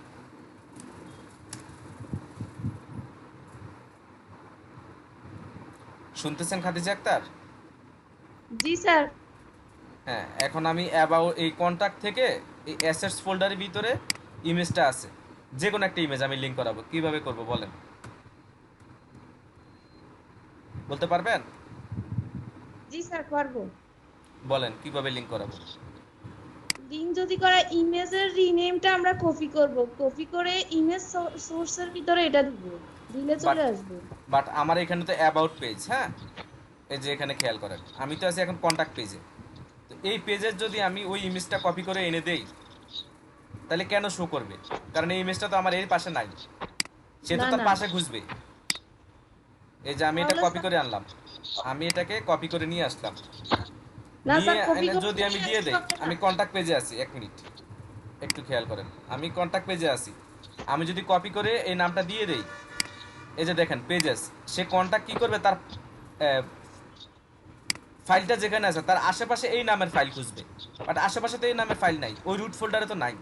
শুনতেছেন খাদিজা আক্তার? জি স্যার। হ্যাঁ, এখন আমি এই কন্ট্যাক্ট থেকে এই অ্যাসেটস ফোল্ডারের ভিতরে ইমেজটা আছে, যে কোনো একটা ইমেজ আমি লিঙ্ক করাবো। কিভাবে করব বলেন, বলতে পারবেন? জি স্যার পারবো। বলেন কিভাবে লিঙ্ক করাবো। লিঙ্ক যদি করা, ইমেজের রিনেমটা আমরা কপি করব, কপি করে ইমেজ সোর্সের ভিতরে এটা দিব, দিলে বাট চলে আসবে। বাট আমার এখানে তো অ্যাবাউট পেজ। হ্যাঁ, এই যে এখানে খেয়াল করেন, আমি তো আছি এখন কন্ট্যাক্ট পেজে। তো এই পেজের যদি আমি ওই ইমেজটা কপি করে এনে দেই, তাহলে কেন শো করবে? কারণ এই ইমেজটা তো আমার এর পাশে নাই, সে তো না তার না, পাশে খুঁজবে। এই যে আমি এটা তাহলে কপি স্যার, করে আনলাম, আমি এটাকে কপি করে নিয়ে আসলাম, না নিয়ে স্যার কপি এনে করে যদি আমি নিয়ে দিয়ে আসতে দেই, হবে না। আমি কন্ট্যাক্ট পেজে আছি, এক মিনিট একটু খেয়াল করেন, আমি কন্ট্যাক্ট পেজে আছি, আমি যদি কপি করে এই নামটা দিয়ে দেই, এই যে দেখেন পেজেস, সে কন্ট্যাক্ট কি করবে, তার ফাইলটা যেখানে আছে তার আশেপাশে এই নামের ফাইল খুঁজবে। বাট আশেপাশে তো এই নামের ফাইল নাই, ওই রুট ফোল্ডারে তো নাই,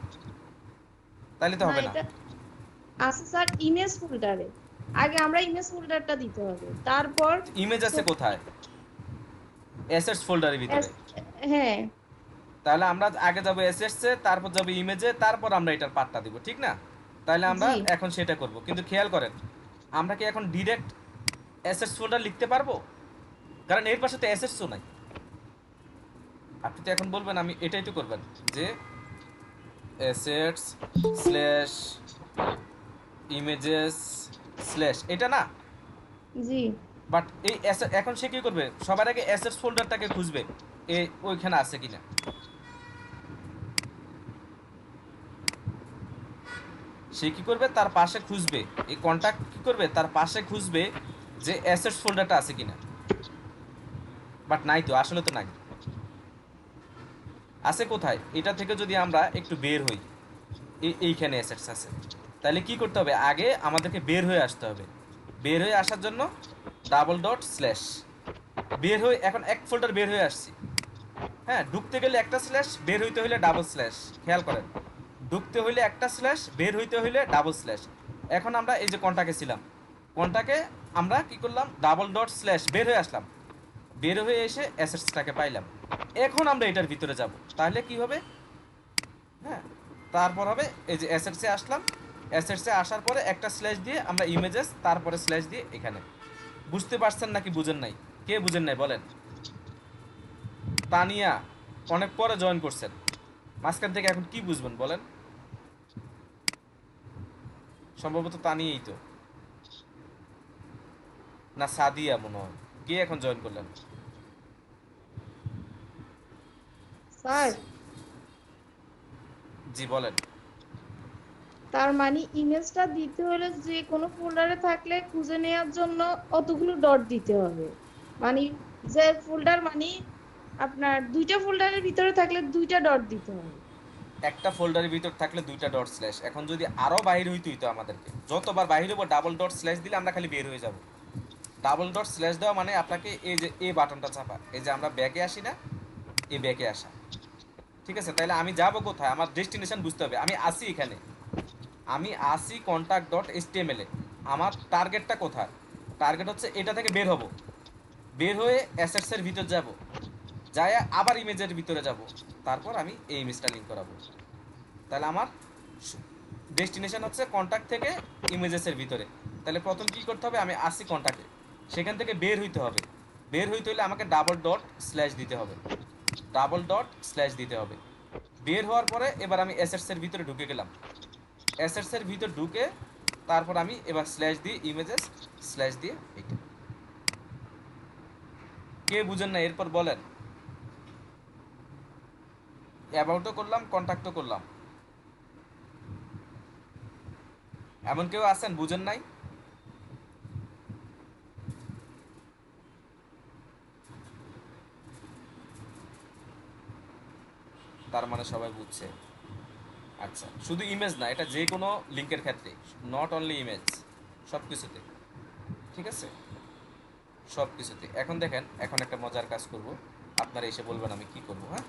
তাইলে তো না, হবে না। এটা আছে স্যার ইমেজ ফোল্ডারে। আগে আমরা ইমেজ ফোল্ডারটা দিতে হবে, তারপর ইমেজ আছে কোথায়? অ্যাসেটস ফোল্ডারের ভিতরে। হ্যাঁ তাহলে আমরা আগে যাবো অ্যাসেটসে, তারপর যাবো ইমেজে, তারপর আমরা এটার পার্টটা দিব, ঠিক না? তাহলে আমরা জি এখন সেটা করব, কিন্তু খেয়াল করেন, আমরা কি এখন ডিরেক্ট অ্যাসেটস ফোল্ডার লিখতে পারবো? কারণ এর পাশে তো অ্যাসেটসও নাই। আপনি তো এখন বলবেন, আমি এটাই তো করবেন যে অ্যাসেটস স্ল্যাশ ইমেজেস স্ল্যাশ, এটা না? জি বাট এই এখন সে কি করবে, সবার আগে অ্যাসেটস ফোল্ডারটাকে খুঁজবে এই ওইখানে আছে কিনা। সে কি করবে, তার পাশে খুঁজবে, এই কন্টাক্ট কি করবে, তার পাশে খুঁজবে যে অ্যাসেটস ফোল্ডারটা আছে কিনা। বাট নাই তো, আসলে তো নাই। আছে কোথায়? এটা থেকে যদি আমরা একটু বের হই, এইখানে অ্যাসেটস আছে, তাহলে কি করতে হবে, আগে আমাদেরকে বের হয়ে আসতে হবে। বের হয়ে আসার জন্য ডাবল ডট স্ল্যাশ, বের হয়ে এখন এক ফোল্ডার বের হয়ে আসছি। হ্যাঁ, ঢুকতে গেলে একটা স্ল্যাশ, বের হইতে হইলে ডাবল স্ল্যাশ। খেয়াল করেন, ঢুকতে হইলে একটা স্ল্যাশ, বের হইতে হইলে ডাবল স্ল্যাশ। এখন আমরা এই যে কন্টাকে ছিলাম, কন্টাকে আমরা কি করলাম, ডাবল ডট স্ল্যাশ, বের হয়ে আসলাম, বের হয়ে এসে অ্যাসেটসটাকে পাইলাম। এখন আমরা এটার ভিতরে যাব, তাহলে কি হবে? হ্যাঁ, তারপর হবে এই যে অ্যাসেটসে আসলাম, অ্যাসেটসে আসার পরে একটা স্ল্যাশ দিয়ে আমরা ইমেজেস, তারপরে স্ল্যাশ দিয়ে এখানে। বুঝতে পারছেন নাকি বুঝেন নাই? কে বুঝেন নাই বলেন? তানিয়া অনেক পরে জয়েন করছেন, মাঝখান থেকে এখন কি বুঝবেন বলেন? সম্ভবত তানিয়াই তো, না সাদিয়া মনে হয়। কে এখন জয়েন করলেন? স্যার, জি বলেন। তার মানে ইমেজটা দিতে হলে যে কোনো ফোল্ডারে থাকলে খুঁজে নেওয়ার জন্য অতগুলো ডট দিতে হবে। মানে যে ফোল্ডার, মানে আপনার দুইটা ফোল্ডারের ভিতরে থাকলে দুইটা ডট দিতে হবে। একটা ফোল্ডারের ভিতর থাকলে দুইটা ডট স্ল্যাশ। এখন যদি আরো বাইরে হইতেই তো আমাদেরকে যতবার বাইরে হবো ডাবল ডট স্ল্যাশ দিলে আমরা খালি বের হয়ে যাব। ডাবল ডট স্ল্যাশ দেওয়া মানে আপনাকে এই যে এ বাটনটা চাপা, এই যে আমরা ব্যাকে আসি না, এই ব্যাকে আসা। ঠিক আছে, তাহলে আমি যাব কোথায়, আমার ডেস্টিনেশন বুঝতে হবে। আমি আসি এখানে, আমি আসি কন্ট্যাক্ট ডট এইচটিএমএল এ, আমার টার্গেটটা কোথায়? টার্গেট হচ্ছে এটা থেকে বের হব, বের হয়ে অ্যাসেটসের ভিতর যাব, যায় আবার ইমেজের ভিতরে যাব, তারপর আমি এই ইমেজটা লিঙ্ক করাবো। তাহলে আমার ডেস্টিনেশন হচ্ছে কন্ট্যাক্ট থেকে ইমেজেসের ভিতরে। তাহলে প্রথম কী করতে হবে, আমি আসি কন্ট্যাক্টে, সেখান থেকে বের হইতে হবে। বের হইতে হলে আমাকে ডাবল ডট স্ল্যাশ দিতে হবে, ডাবল ডট স্ল্যাশ দিতে হবে। বের হওয়ার পরে এবার আমি অ্যাসেটসের ভিতরে ঢুকে গেলাম। অ্যাসেটসের ভিতর ঢুকে তারপর আমি এবার স্ল্যাশ দিয়ে ইমেজেস স্ল্যাশ দিয়ে এইটা। কে বুঝেন না এরপর বলেন। অ্যাবাউটও করলাম, কন্ট্যাক্টও করলাম। এমন কেউ আছেন বুঝেন নাই? তার মানে সবাই বুঝছে। আচ্ছা, শুধু ইমেজ না, এটা যে কোনো লিঙ্কের ক্ষেত্রে, নট অনলি ইমেজ, সব কিছুতে। ঠিক আছে, সব কিছুতে। এখন দেখেন, এখন একটা মজার কাজ করব, আপনারা এসে বলবেন আমি কি করব। হ্যাঁ,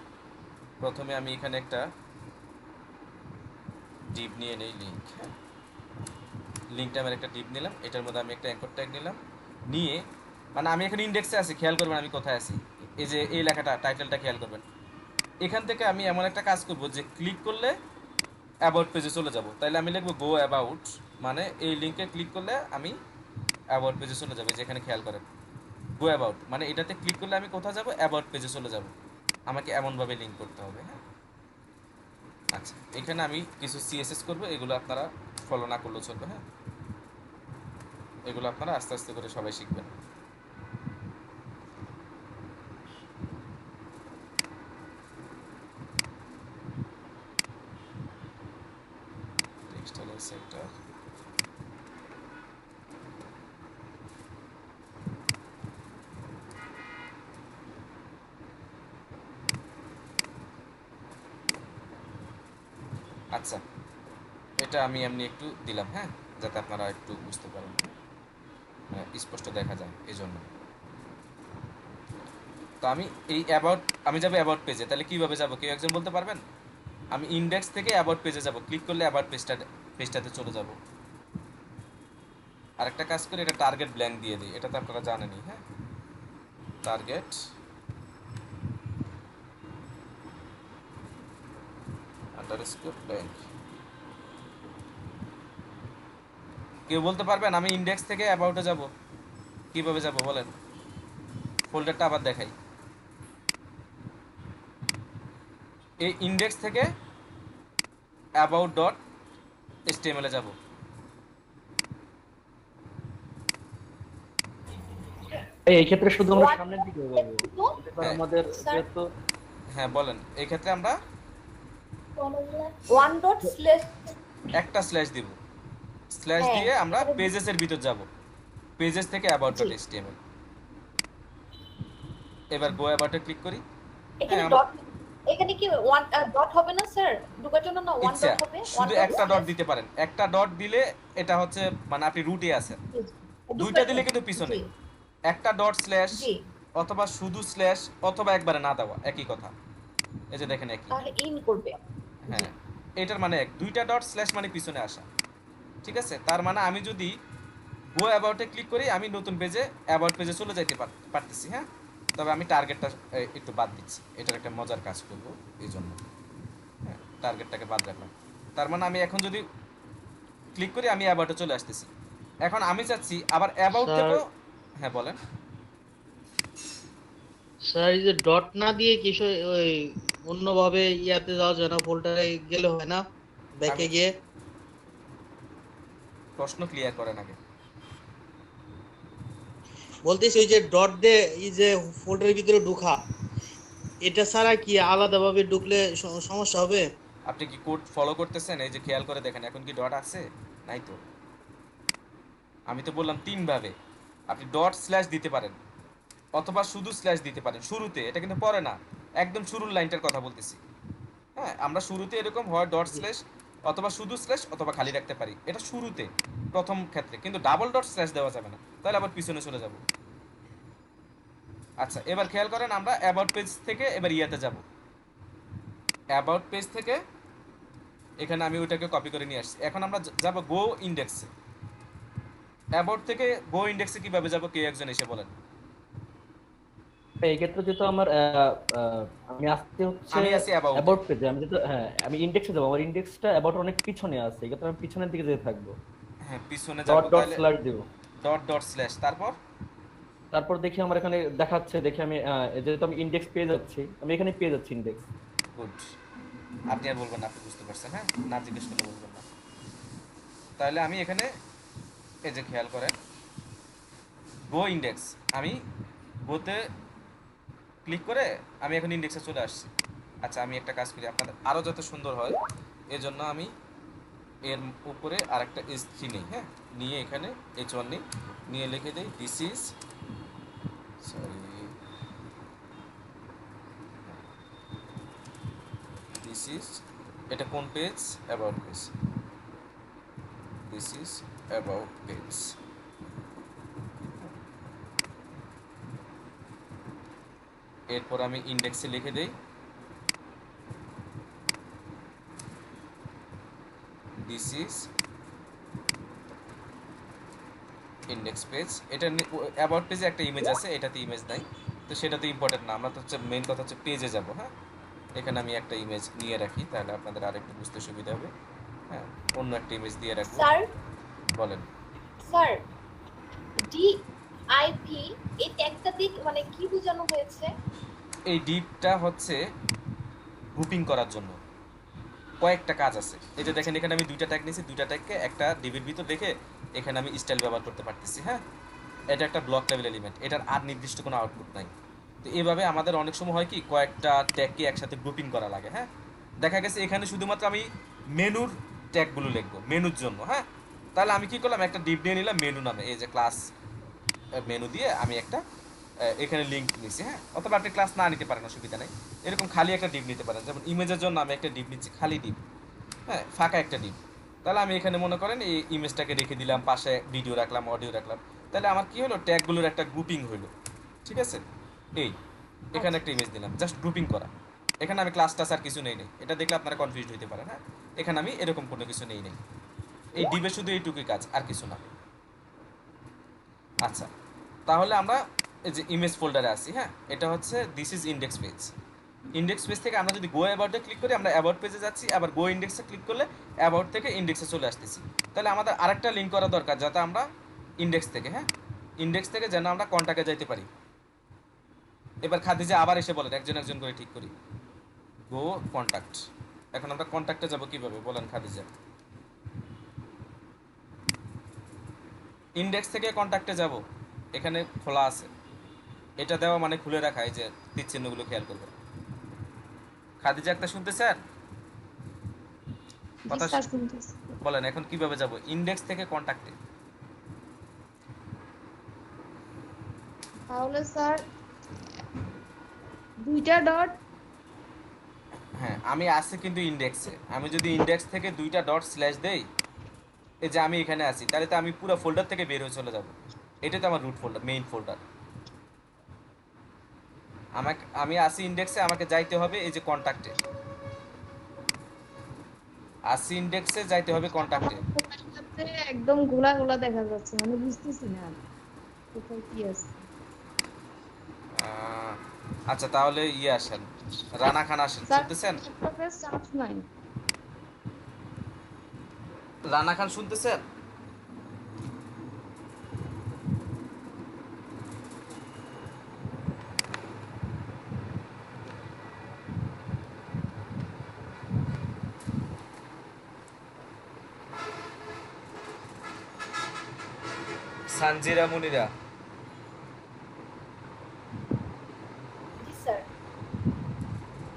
প্রথমে আমি এখানে একটা ডিপ নিয়ে নেই, লিঙ্ক। হ্যাঁ, লিঙ্কটা আমার একটা ডিপ নিলাম, এটার মধ্যে আমি একটা অ্যাঙ্কর ট্যাগ নিলাম, নিয়ে মানে আমি এখানে ইন্ডেক্সে আছি, খেয়াল করবেন আমি কোথায় আছি। এই যে এই লেখাটা, টাইটেলটা খেয়াল করবেন। এখান থেকে আমি এমন একটা কাজ করব যে ক্লিক করলে অ্যাবাউট পেজে চলে যাব। তাইলে আমি লিখবো গো অ্যাবাউট, মানে এই লিঙ্কে ক্লিক করলে আমি অ্যাবাউট পেজে চলে যাবে। যেখানে খেয়াল করেন গো অ্যাবাউট, মানে এটাতে ক্লিক করলে আমি কোথায় যাব, অ্যাবাউট পেজে চলে যাব। আমাকে এমনভাবে লিঙ্ক করতে হবে। হ্যাঁ, আচ্ছা, এখানে আমি কিছু সিএসএস করব, এগুলো আপনারা ফলো না করলেও চলবে। হ্যাঁ, এগুলো আপনারা আস্তে আস্তে করে সবাই শিখবেন। টেক্সটাইল সেক্টর, আচ্ছা, এটা আমি এমনি একটু দিলাম। হ্যাঁ, যাতে আপনারা একটু বুঝতে পারেন, মানে স্পষ্ট দেখা যায় এই জন্য। তো আমি এই অ্যাবাউট, আমি যাবো অ্যাবাউট পেজে, তাহলে কীভাবে যাবো কেউ একজন বলতে পারবেন? আমি ইন্ডেক্স থেকে অ্যাবাউট পেজে যাব, ক্লিক করলে অ্যাবাউট পেজটাতে চলে যাব। আরেকটা কাজ করে, এটা টার্গেট ব্ল্যাঙ্ক দিয়ে দিই, এটা তো আপনারা জানেনই। হ্যাঁ, টার্গেট আন্ডারস্কোর ব্ল্যাঙ্ক। কেউ বলতে পারবেন আমি ইন্ডেক্স থেকে অ্যাবাউটে যাব, কিভাবে যাব বলেন? ফোল্ডারটা আবার দেখাই। এই ইন্ডেক্স থেকে অ্যাবাউট ডট এইচটিএমএল এ যাব। এই ক্ষেত্রে শুধু আমরা What সামনের দিকে যাবো, এবার হ্যাঁ, আমাদের sir? যেহেতু হ্যাঁ বলেন। এই ক্ষেত্রে আমরা One dot slash একটা স্ল্যাশ দিব, স্ল্যাশ হ্যাঁ, দিয়ে আমরা এখানে পেজেসের ভিতর যাব, পেজেস থেকে অ্যাবাউট জি। Dot HTML. এবার গো অ্যাবাউটে ক্লিক করি। এখানে হ্যাঁ, ডট, এখানে কি ওয়ান ডট হবে না স্যার? ঢোকার জন্য না ওয়ান ইচ্ছা ডট হবে? ওয়ান শুধু ডট একটা ডট দিতে পারেন, একটা ডট দিলে এটা হচ্ছে মানে আপনি রুটে আছেন। দুইটা দিলে কিন্তু পিছনে। জি একটা ডট স্ল্যাশ জি, অথবা শুধু স্ল্যাশ অথবা একবারে না দেওয়া, একই কথা। এই যে দেখেন একই। তাহলে ইন করবে। জি হ্যাঁ, এটার মানে এক, দুইটা ডট স্ল্যাশ মানে পিছনে আসা। ঠিক আছে, তার মানে আমি যদি গো অ্যাবাউটে ক্লিক করি আমি নতুন পেজে অ্যাবাউট পেজে চলে যাইতে পারতেছি। হ্যাঁ, তবে আমি টার্গেটটা একটু বাদ দিচ্ছি, এটার একটা মজার কাজ করব এই জন্য। হ্যাঁ, টার্গেটটাকে বাদ রাখলাম। তার মানে আমি এখন যদি ক্লিক করি আমি অ্যাবাউটে চলে আসতেছি। এখন আমি চাচ্ছি আবার অ্যাবাউট স্যার থেকেও। হ্যাঁ বলেন। স্যার এই যে ডট না দিয়ে কিছু ওই অন্যভাবে ইয়াতে যাওয়া যায় না, ফোল্ডারে গেলে হয় না, ব্যাকে আমি গিয়ে? প্রশ্ন ক্লিয়ার করেন আগে। বলতেছি ওই যে ডট দিয়ে এই যে ফোল্ডারের ভিতরে ঢোকা, এটা ছাড়া কি আলাদাভাবে ঢুকলে সমস্যা হবে? আপনি কি কোড ফলো করতেছেন? এই যে খেয়াল করে দেখেন এখন কি ডট আছে? নাই তো। আমি তো বললাম তিনভাবে আপনি ডট স্ল্যাশ দিতে পারেন অথবা শুধু স্ল্যাশ দিতে পারেন শুরুতে, এটা কিন্তু পরে না, একদম শুরুর লাইনটার কথা বলতেছি। হ্যাঁ, আমরা শুরুতে এরকম হয় ডট স্ল্যাশ অথবা শুধু স্ল্যাশ অথবা খালি রাখতে পারি, এটা শুরুতে প্রথম ক্ষেত্রে, কিন্তু ডাবল ডট স্ল্যাশ দেওয়া যাবে না, তাহলে আবার পিছনে চলে যাব। আচ্ছা, এবার খেয়াল করেন আমরা অ্যাবাউট পেজ থেকে এবার ইয়াতে যাব। অ্যাবাউট পেজ থেকে এখানে আমি ওইটাকে কপি করে নিয়ে আসছি। এখন আমরা যাব গো ইন্ডেক্সে। অ্যাবাউট থেকে গো ইন্ডেক্সে কিভাবে যাব, কে একজন এসে বলেন। এই ক্ষেত্রে যেহেতু আমার আমি আসতে হচ্ছে আমি আছি অ্যাবাউট। অ্যাবাউট পেজে, আমি যেহেতু হ্যাঁ আমি ইন্ডেক্সে যাবো, আমার ইন্ডেক্সটা অ্যাবাউট অনেক পিছনে আছে, এই ক্ষেত্রে আমি পিছনের দিকে যেতে থাকবো, হ্যাঁ পিছনে ডট যাবো ডট তাহলে। স্ল্যাশ দিব। ডট ডট স্ল্যাশ তারপর তারপর দেখি আমার এখানে দেখাচ্ছে, দেখি আমি যেহেতু আমি ইন্ডেক্স পেয়ে যাচ্ছি, আমি এখানে পেয়ে যাচ্ছি ইন্ডেক্স। গুড। আপনি আর বলবেন না, আপনি বুঝতে পারছেন, হ্যাঁ না জিজ্ঞেস করলে বলবেন না। তাহলে আমি এখানে এই যে খেয়াল করেন গো ইন্ডেক্স, আমি গোতে ক্লিক করে আমি এখন ইন্ডেক্সে চলে আসছি। আচ্ছা আমি একটা কাজ করি আপনাদের আরও যাতে সুন্দর হয়, এজন্য আমি এর উপরে আরেকটা S3 নিই, হ্যাঁ নিয়ে এখানে H1 নিই, নিয়ে লিখে দিই this is, sorry this is, এটা কোন page, about page, this is about page. এরপর আমি ইন্ডেক্সে লিখে দেই দিস ইজ ইন্ডেক্স পেজ। এটা অ্যাবাউট পেজে একটা ইমেজ আছে, এটাতে ইমেজ নাই, তো সেটা তো ইম্পর্টেন্ট না, আমরা তো হচ্ছে মেইন কথা হচ্ছে পেজে যাব। হ্যাঁ এখানে আমি একটা ইমেজ নিয়ে রাখি, তাহলে আপনাদের আরেকটু বুঝতে সুবিধা হবে। হ্যাঁ অন্য একটা ইমেজ দিয়ে রাখবো। স্যার বলেন। স্যার DIP এই ট্যাগটা দিক মানে কি বোঝানো হয়েছে? এই ডিপটা হচ্ছে গ্রুপিং করার জন্য, কয়েকটা কাজ আছে। এই যে দেখেন এখানে আমি দুইটা ট্যাগ নিয়েছি, দুইটা ট্যাগকে একটা ডিবির ভিতর রেখে এখানে আমি স্টাইল ব্যবহার করতে পারতেছি। হ্যাঁ এটা একটা ব্লক লেভেল এলিমেন্ট, এটার আর নির্দিষ্ট কোনো আউটপুট নাই। তো এইভাবে আমাদের অনেক সময় হয় কি কয়েকটা ট্যাগকে একসাথে গ্রুপিং করা লাগে। হ্যাঁ দেখা গেছে এখানে শুধুমাত্র আমি মেনুর ট্যাগগুলো লিখবো মেনুর জন্য। হ্যাঁ তাহলে আমি কি করলাম, একটা ডিপ নিয়ে নিলাম মেনু নামে, এই যে ক্লাস মেনু দিয়ে আমি একটা এখানে লিঙ্ক নিচ্ছি। হ্যাঁ অথবা আপনি ক্লাস না নিতে পারেন, অসুবিধা নেই, এরকম খালি একটা ডিপ নিতে পারেন। যেমন ইমেজের জন্য আমি একটা ডিপ নিচ্ছি, খালি ডিপ, হ্যাঁ ফাঁকা একটা ডিপ। তাহলে আমি এখানে মনে করেন এই ইমেজটাকে রেখে দিলাম, পাশে ভিডিও রাখলাম, অডিও রাখলাম, তাহলে আমার কি হলো ট্যাগগুলোর একটা গ্রুপিং হলো। ঠিক আছে, এই এখানে একটা ইমেজ দিলাম, জাস্ট গ্রুপিং করা। এখানে আমি ক্লাস টাস আর কিছু নেই, এটা দেখলে আপনারা কনফিউজ হতে পারেন। হ্যাঁ এখানে আমি এরকম কোনো কিছু নেই, এই ডিপে শুধু এইটুকুই কাজ, আর কিছু না। আচ্ছা তাহলে আমরা এই যে ইমেজ ফোল্ডারে আসি। হ্যাঁ এটা হচ্ছে this is index page. Index page থেকে আমরা যদি গো অ্যাবাউটে ক্লিক করি আমরা অ্যাবাউট পেজে যাচ্ছি, আবার গো ইন্ডেক্সে ক্লিক করলে অ্যাবাউট থেকে ইন্ডেক্সে চলে আসতেছি। তাহলে আমাদের আরেকটা লিঙ্ক করা দরকার যাতে আমরা ইন্ডেক্স থেকে, হ্যাঁ ইন্ডেক্স থেকে যেন আমরা কন্ট্যাক্টে যাইতে পারি। এবার খাদিজা আবার এসে বলেন, একজন একজন করে ঠিক করি। গো কন্ট্যাক্ট, এখন আমরা কন্ট্যাক্টে যাব কিভাবে বলেন খাদিজা? ইন্ডেক্স থেকে কন্ট্যাক্টে যাব, এখানে খোলা আছে, এটা দেওয়া মানে খুলে রাখা, এই যে তীর চিহ্নগুলো খেয়াল করবেন। খাদিজা একটা শুনতেছেন জি কথা? স্যার শুনতেছি। বলেন এখন কিভাবে যাব ইন্ডেক্স থেকে কন্ট্যাক্টে? তাহলে স্যার দুইটা ডট, হ্যাঁ আমি আছি কিন্তু ইন্ডেক্সে, আমি যদি ইন্ডেক্স থেকে দুইটা ডট স্ল্যাশ দেই, এই যে আমি এখানে আছি, তাহলে তো আমি পুরো ফোল্ডার থেকে বের হয়ে চলে যাব। এটা তো আমার রুট ফোল্ডার, মেইন ফোল্ডার। আমি আসি ইন্ডেক্সে, আমাকে যাইতে হবে এই যে কন্ট্যাক্টে, আসি ইন্ডেক্সে যাইতে হবে কন্ট্যাক্টে। মোবাইলটাতে একদম গোলা গোলা দেখা যাচ্ছে, মানে বুঝতেছি না কোথায় কি আছে। আচ্ছা তাহলে ইয়ে আসেন, রানা খান আসেন, স্যার শুনতেছেন? ল্যাপটপে চার্জ নাই। রানা খান শুনতেছেন? সানজিরা মুনিরা জি স্যার।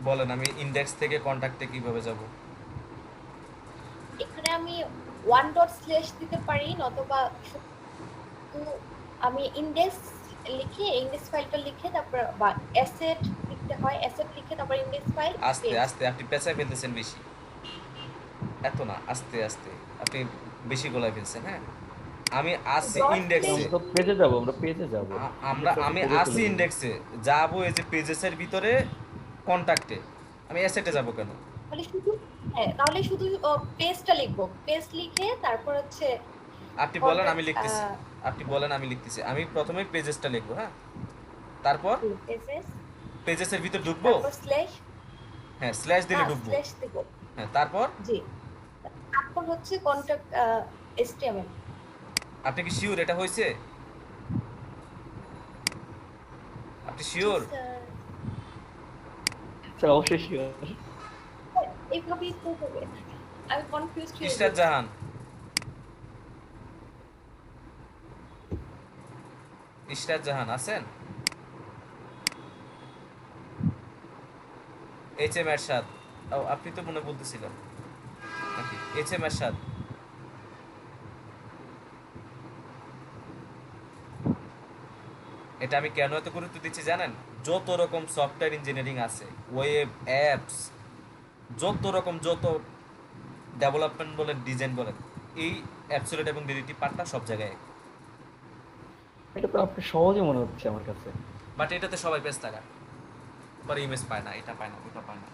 বলেন, আমি ইন্ডেক্স থেকে কন্ট্যাক্টে কিভাবে যাব? এখানে আমি ওয়ান ডট স্ল্যাশ দিতে পারি, নতুবা শুধু আমি ইন্ডেক্স লিখে ইন্ডেক্স ফাইলটা লিখে তারপর বা অ্যাসেট লিখতে হয়, অ্যাসেট লিখে তারপর ইন্ডেক্স ফাইল। আস্তে আস্তে আপনি পেঁচায় ফেলতেছেন বেশি, এত না, আস্তে আস্তে আপনি বেশি গলায় ফেলছেন। হ্যাঁ আমি আসি ইন্ডেক্সে, আমরা তো পেজে যাব, আমরা পেজে যাব, আমি আসি ইন্ডেক্সে যাব, এই যে পেজেসের ভিতরে কন্ট্যাক্টে, আমি অ্যাসেটে যাব কেন? তাহলে শুধু হ্যাঁ, তাহলে শুধু পেজটা লিখবো, পেজ লিখে তারপর হচ্ছে আপনি বলেন আমি লিখতেছি, আপনি বলেন আমি লিখতেছি। আমি প্রথমে পেজেসটা লিখবো। হ্যাঁ তারপর পেজেস, পেজেসের ভিতর ঢুকবো, তারপর স্ল্যাশ, হ্যাঁ স্ল্যাশ দিলে হ্যাঁ ঢুকবো, স্ল্যাশ দিব, হ্যাঁ তারপর জি। তারপর হচ্ছে কন্ট্যাক্ট HTML। আপনি কি শিওর এটা হয়েছে? আপনি জি শিওর? স্যার, স্যার অবশ্যই sure। এইভাবেই তো হবে। আমি কনফিউজড হয়ে ইশরাত গেছি। জাহান, ইশরাত জাহান আছেন? HM এরশাদ, ও আপনি তো মনে বলতেছিলেন নাকি? HM এরশাদ, এটা আমি কেন এত গুরুত্ব দিচ্ছি জানেন? যত রকম সফটওয়্যার ইঞ্জিনিয়ারিং আছে, ওয়েব অ্যাপস, যত ডেভেলপমেন্ট বলেন ডিজাইন বলেন, এই অ্যাবসোলিউট এবং ডিডিটি পার্টটা সব জায়গায় এক। এটা তো আপনি সহজে মনে হচ্ছে আমার কাছে। বাট এটাতে সবাই ব্যস্ত থাকা, পরে ইমেজ পায় না, এটা পায় না, ওটা পায় না।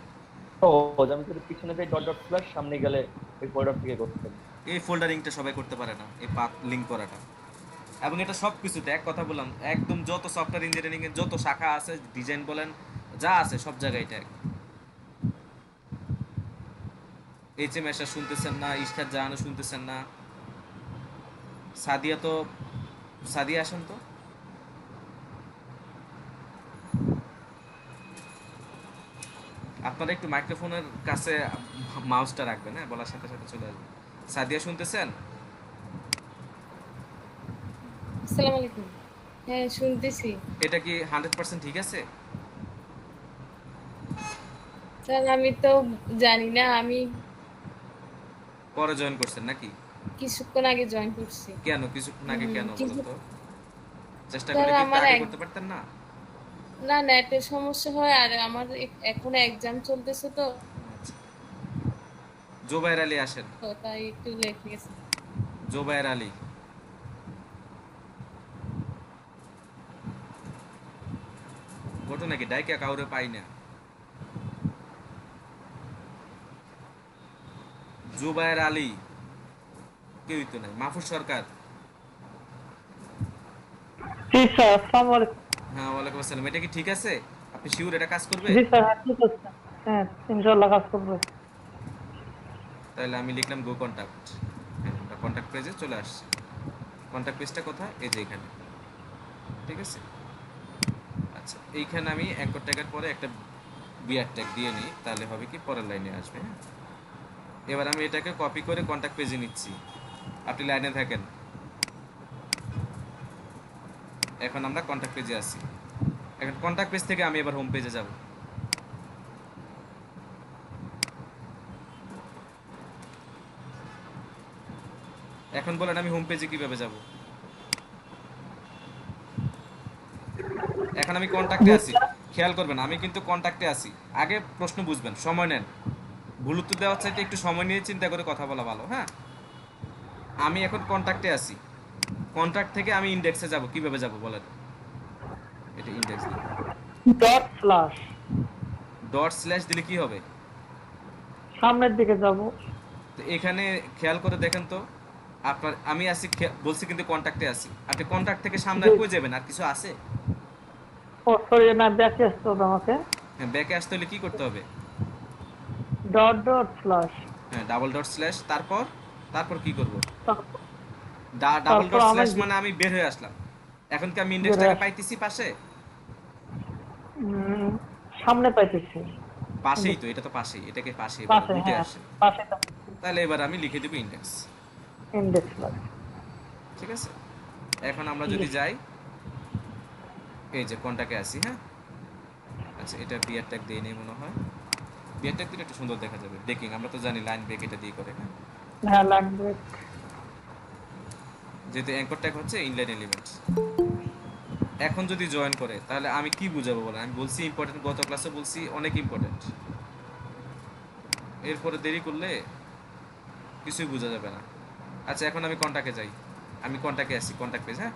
সহজ, আমি যদি পিছনে যাই ডট ডট স্ল্যাশ, সামনে গেলে ওই ফোল্ডার থেকে করতে পারি। এই ফোল্ডারিংটা সবাই করতে পারে না, এই পাথ লিঙ্ক করাটা। এবং এটা সব কিছুতে এক কথা বললাম, একদম যত সফটওয়্যার ইঞ্জিনিয়ারিং এর যত শাখা আছে, ডিজাইন বলেন যা আছে সব জায়গায় এটা এক। HM এরশাদ শুনতেছেন না, ইশরাত জাহানও শুনতেছেন না, সাদিয়া তো, সাদিয়া আসেন তো। আপনারা একটু মাইক্রোফোনের কাছে মাউসটা রাখবেন, হ্যাঁ, বলার সাথে সাথে চলে আসবেন। সাদিয়া শুনতেছেন? আসসালামু আলাইকুম। হ্যাঁ শুনতেছি। এটা কি 100% ঠিক আছে? স্যার আমি তো জানি না, আমি পরে জয়েন করছেন নাকি? কিছুক্ষণ আগে জয়েন করছি। কেন কিছুক্ষণ আগে কেন বলুন কিন্তু তো? চেষ্টা স্যার করলে কি আমার আগে করতে পারতেন না? না নেটের সমস্যা হয়, আর আমার এখন এক্সাম চলতেছে তো, আচ্ছা, জোবায়ের আলী আসেন, তাই একটু লেট গেছে। জোবায়ের আলী। ঘটনা কি ডাইকা কাউরে পাই না। জুবায়ের আলী, কেউই তো নাই। মাহফুজ সরকার, জি স্যার, আসসালামু আলাইকুম। হ্যাঁ ওয়ালাইকুম আসসালাম। এটা কি ঠিক আছে? আপনি শিওর এটা কাজ করবে? জি স্যার, হ্যাঁ, ঠিক আছে। হ্যাঁ, ইনশাআল্লাহ কাজ করবে। তাহলে আমি লিখলাম গো কন্ট্যাক্ট, হ্যাঁ আমরা কন্ট্যাক্ট পেজে চলে আসছি। কন্ট্যাক্ট পেজটা কোথায়? এই যে এখানে, ঠিক আছে। আচ্ছা, এইখানে আমি অ্যাঙ্কর ট্যাগের পরে একটা বিআর ট্যাগ দিয়ে নিই, তাহলে হবে কি পরের লাইনে আসবে, হ্যাঁ। এবার আমি এটাকে কপি করে কন্ট্যাক্ট পেজে নিচ্ছি, আপনি লাইনে থাকেন। এখন আমরা কন্ট্যাক্ট পেজে আসি। এখন কন্ট্যাক্ট পেজ থেকে আমি এবার হোম পেজে যাব। এখন বলেন আমি হোম পেজে কিভাবে যাব? এখন আমি কন্ট্যাক্টে আছি, খেয়াল করবেন আমি কিন্তু কন্ট্যাক্টে আছি। আগে প্রশ্ন বুঝবেন, সময় নেন, ভুল উত্তর দেওয়ার চাইতে একটু সময় নিয়ে চিন্তা করে কথা বলা ভালো, হ্যাঁ। আমি এখন কন্ট্যাক্টে আছি, কন্ট্যাক্ট থেকে আমি ইন্ডেক্সে যাব, কিভাবে যাব বলেন? এটা ইন্ডেক্স দিই, ডট স্ল্যাশ ডট স্ল্যাশ দিলে কি হবে? সামনের দিকে যাব। তো এখানে খেয়াল করে দেখেন তো, আপনার আমি আছি বলছি কিন্তু কন্ট্যাক্টে আছি, আপনি কন্ট্যাক্ট থেকে সামনে জি। কই যাবেন? আর কিছু আছে? ও সরি, না ব্যাকে আসতে হবে আমাকে। হ্যাঁ, ব্যাকে আসতে হলে কি করতে হবে? ডট ডট স্ল্যাশ, হ্যাঁ, ডাবল ডট স্ল্যাশ, তারপর তারপর কি করব? তারপর ডাবল ডট আমি স্ল্যাশ মানে আমি বের হয়ে আসলাম। এখন কি আমি বের ইন্ডেক্সটাকে হয়ে পাইতেছি পাশে? উম, সামনে পাইতেছি। পাশেই তো, এটা তো পাশেই, এটাকে পাশেই বলে, পাশে, দুইটা হ্যাঁ, আসে। পাশে তাহলে এবার আমি লিখে দেব ইন্ডেক্স, ইন্ডেক্স স্ল্যাশ। ঠিক আছে। এখন আমরা যদি যাই, এই যে কন্ট্যাক্টে আসি, হ্যাঁ। আচ্ছা, এটা বিয়ার ট্যাগ দিয়ে নেই মনে হয়, বিয়ার ট্যাগ দিলে একটু সুন্দর দেখা যাবে। ব্রেকিং আমরা তো জানি লাইন ব্রেক এটা দিয়ে করে, হ্যাঁ। হ্যাঁ, লাগবে। যেহেতু অ্যাঙ্কর ট্যাগ হচ্ছে ইনলাইন এলিমেন্টস। এখন যদি জয়েন করে তাহলে আমি কি বুঝাবো বলেন? আমি বলছি ইম্পর্টেন্ট, গত ক্লাসে বলছি অনেক ইম্পর্টেন্ট, এরপরে দেরি করলে কিছুই বোঝা যাবে না। আচ্ছা, এখন আমি কন্ট্যাক্টে যাই, আমি কন্ট্যাক্টে আসি, কন্ট্যাক্ট পেজ, হ্যাঁ।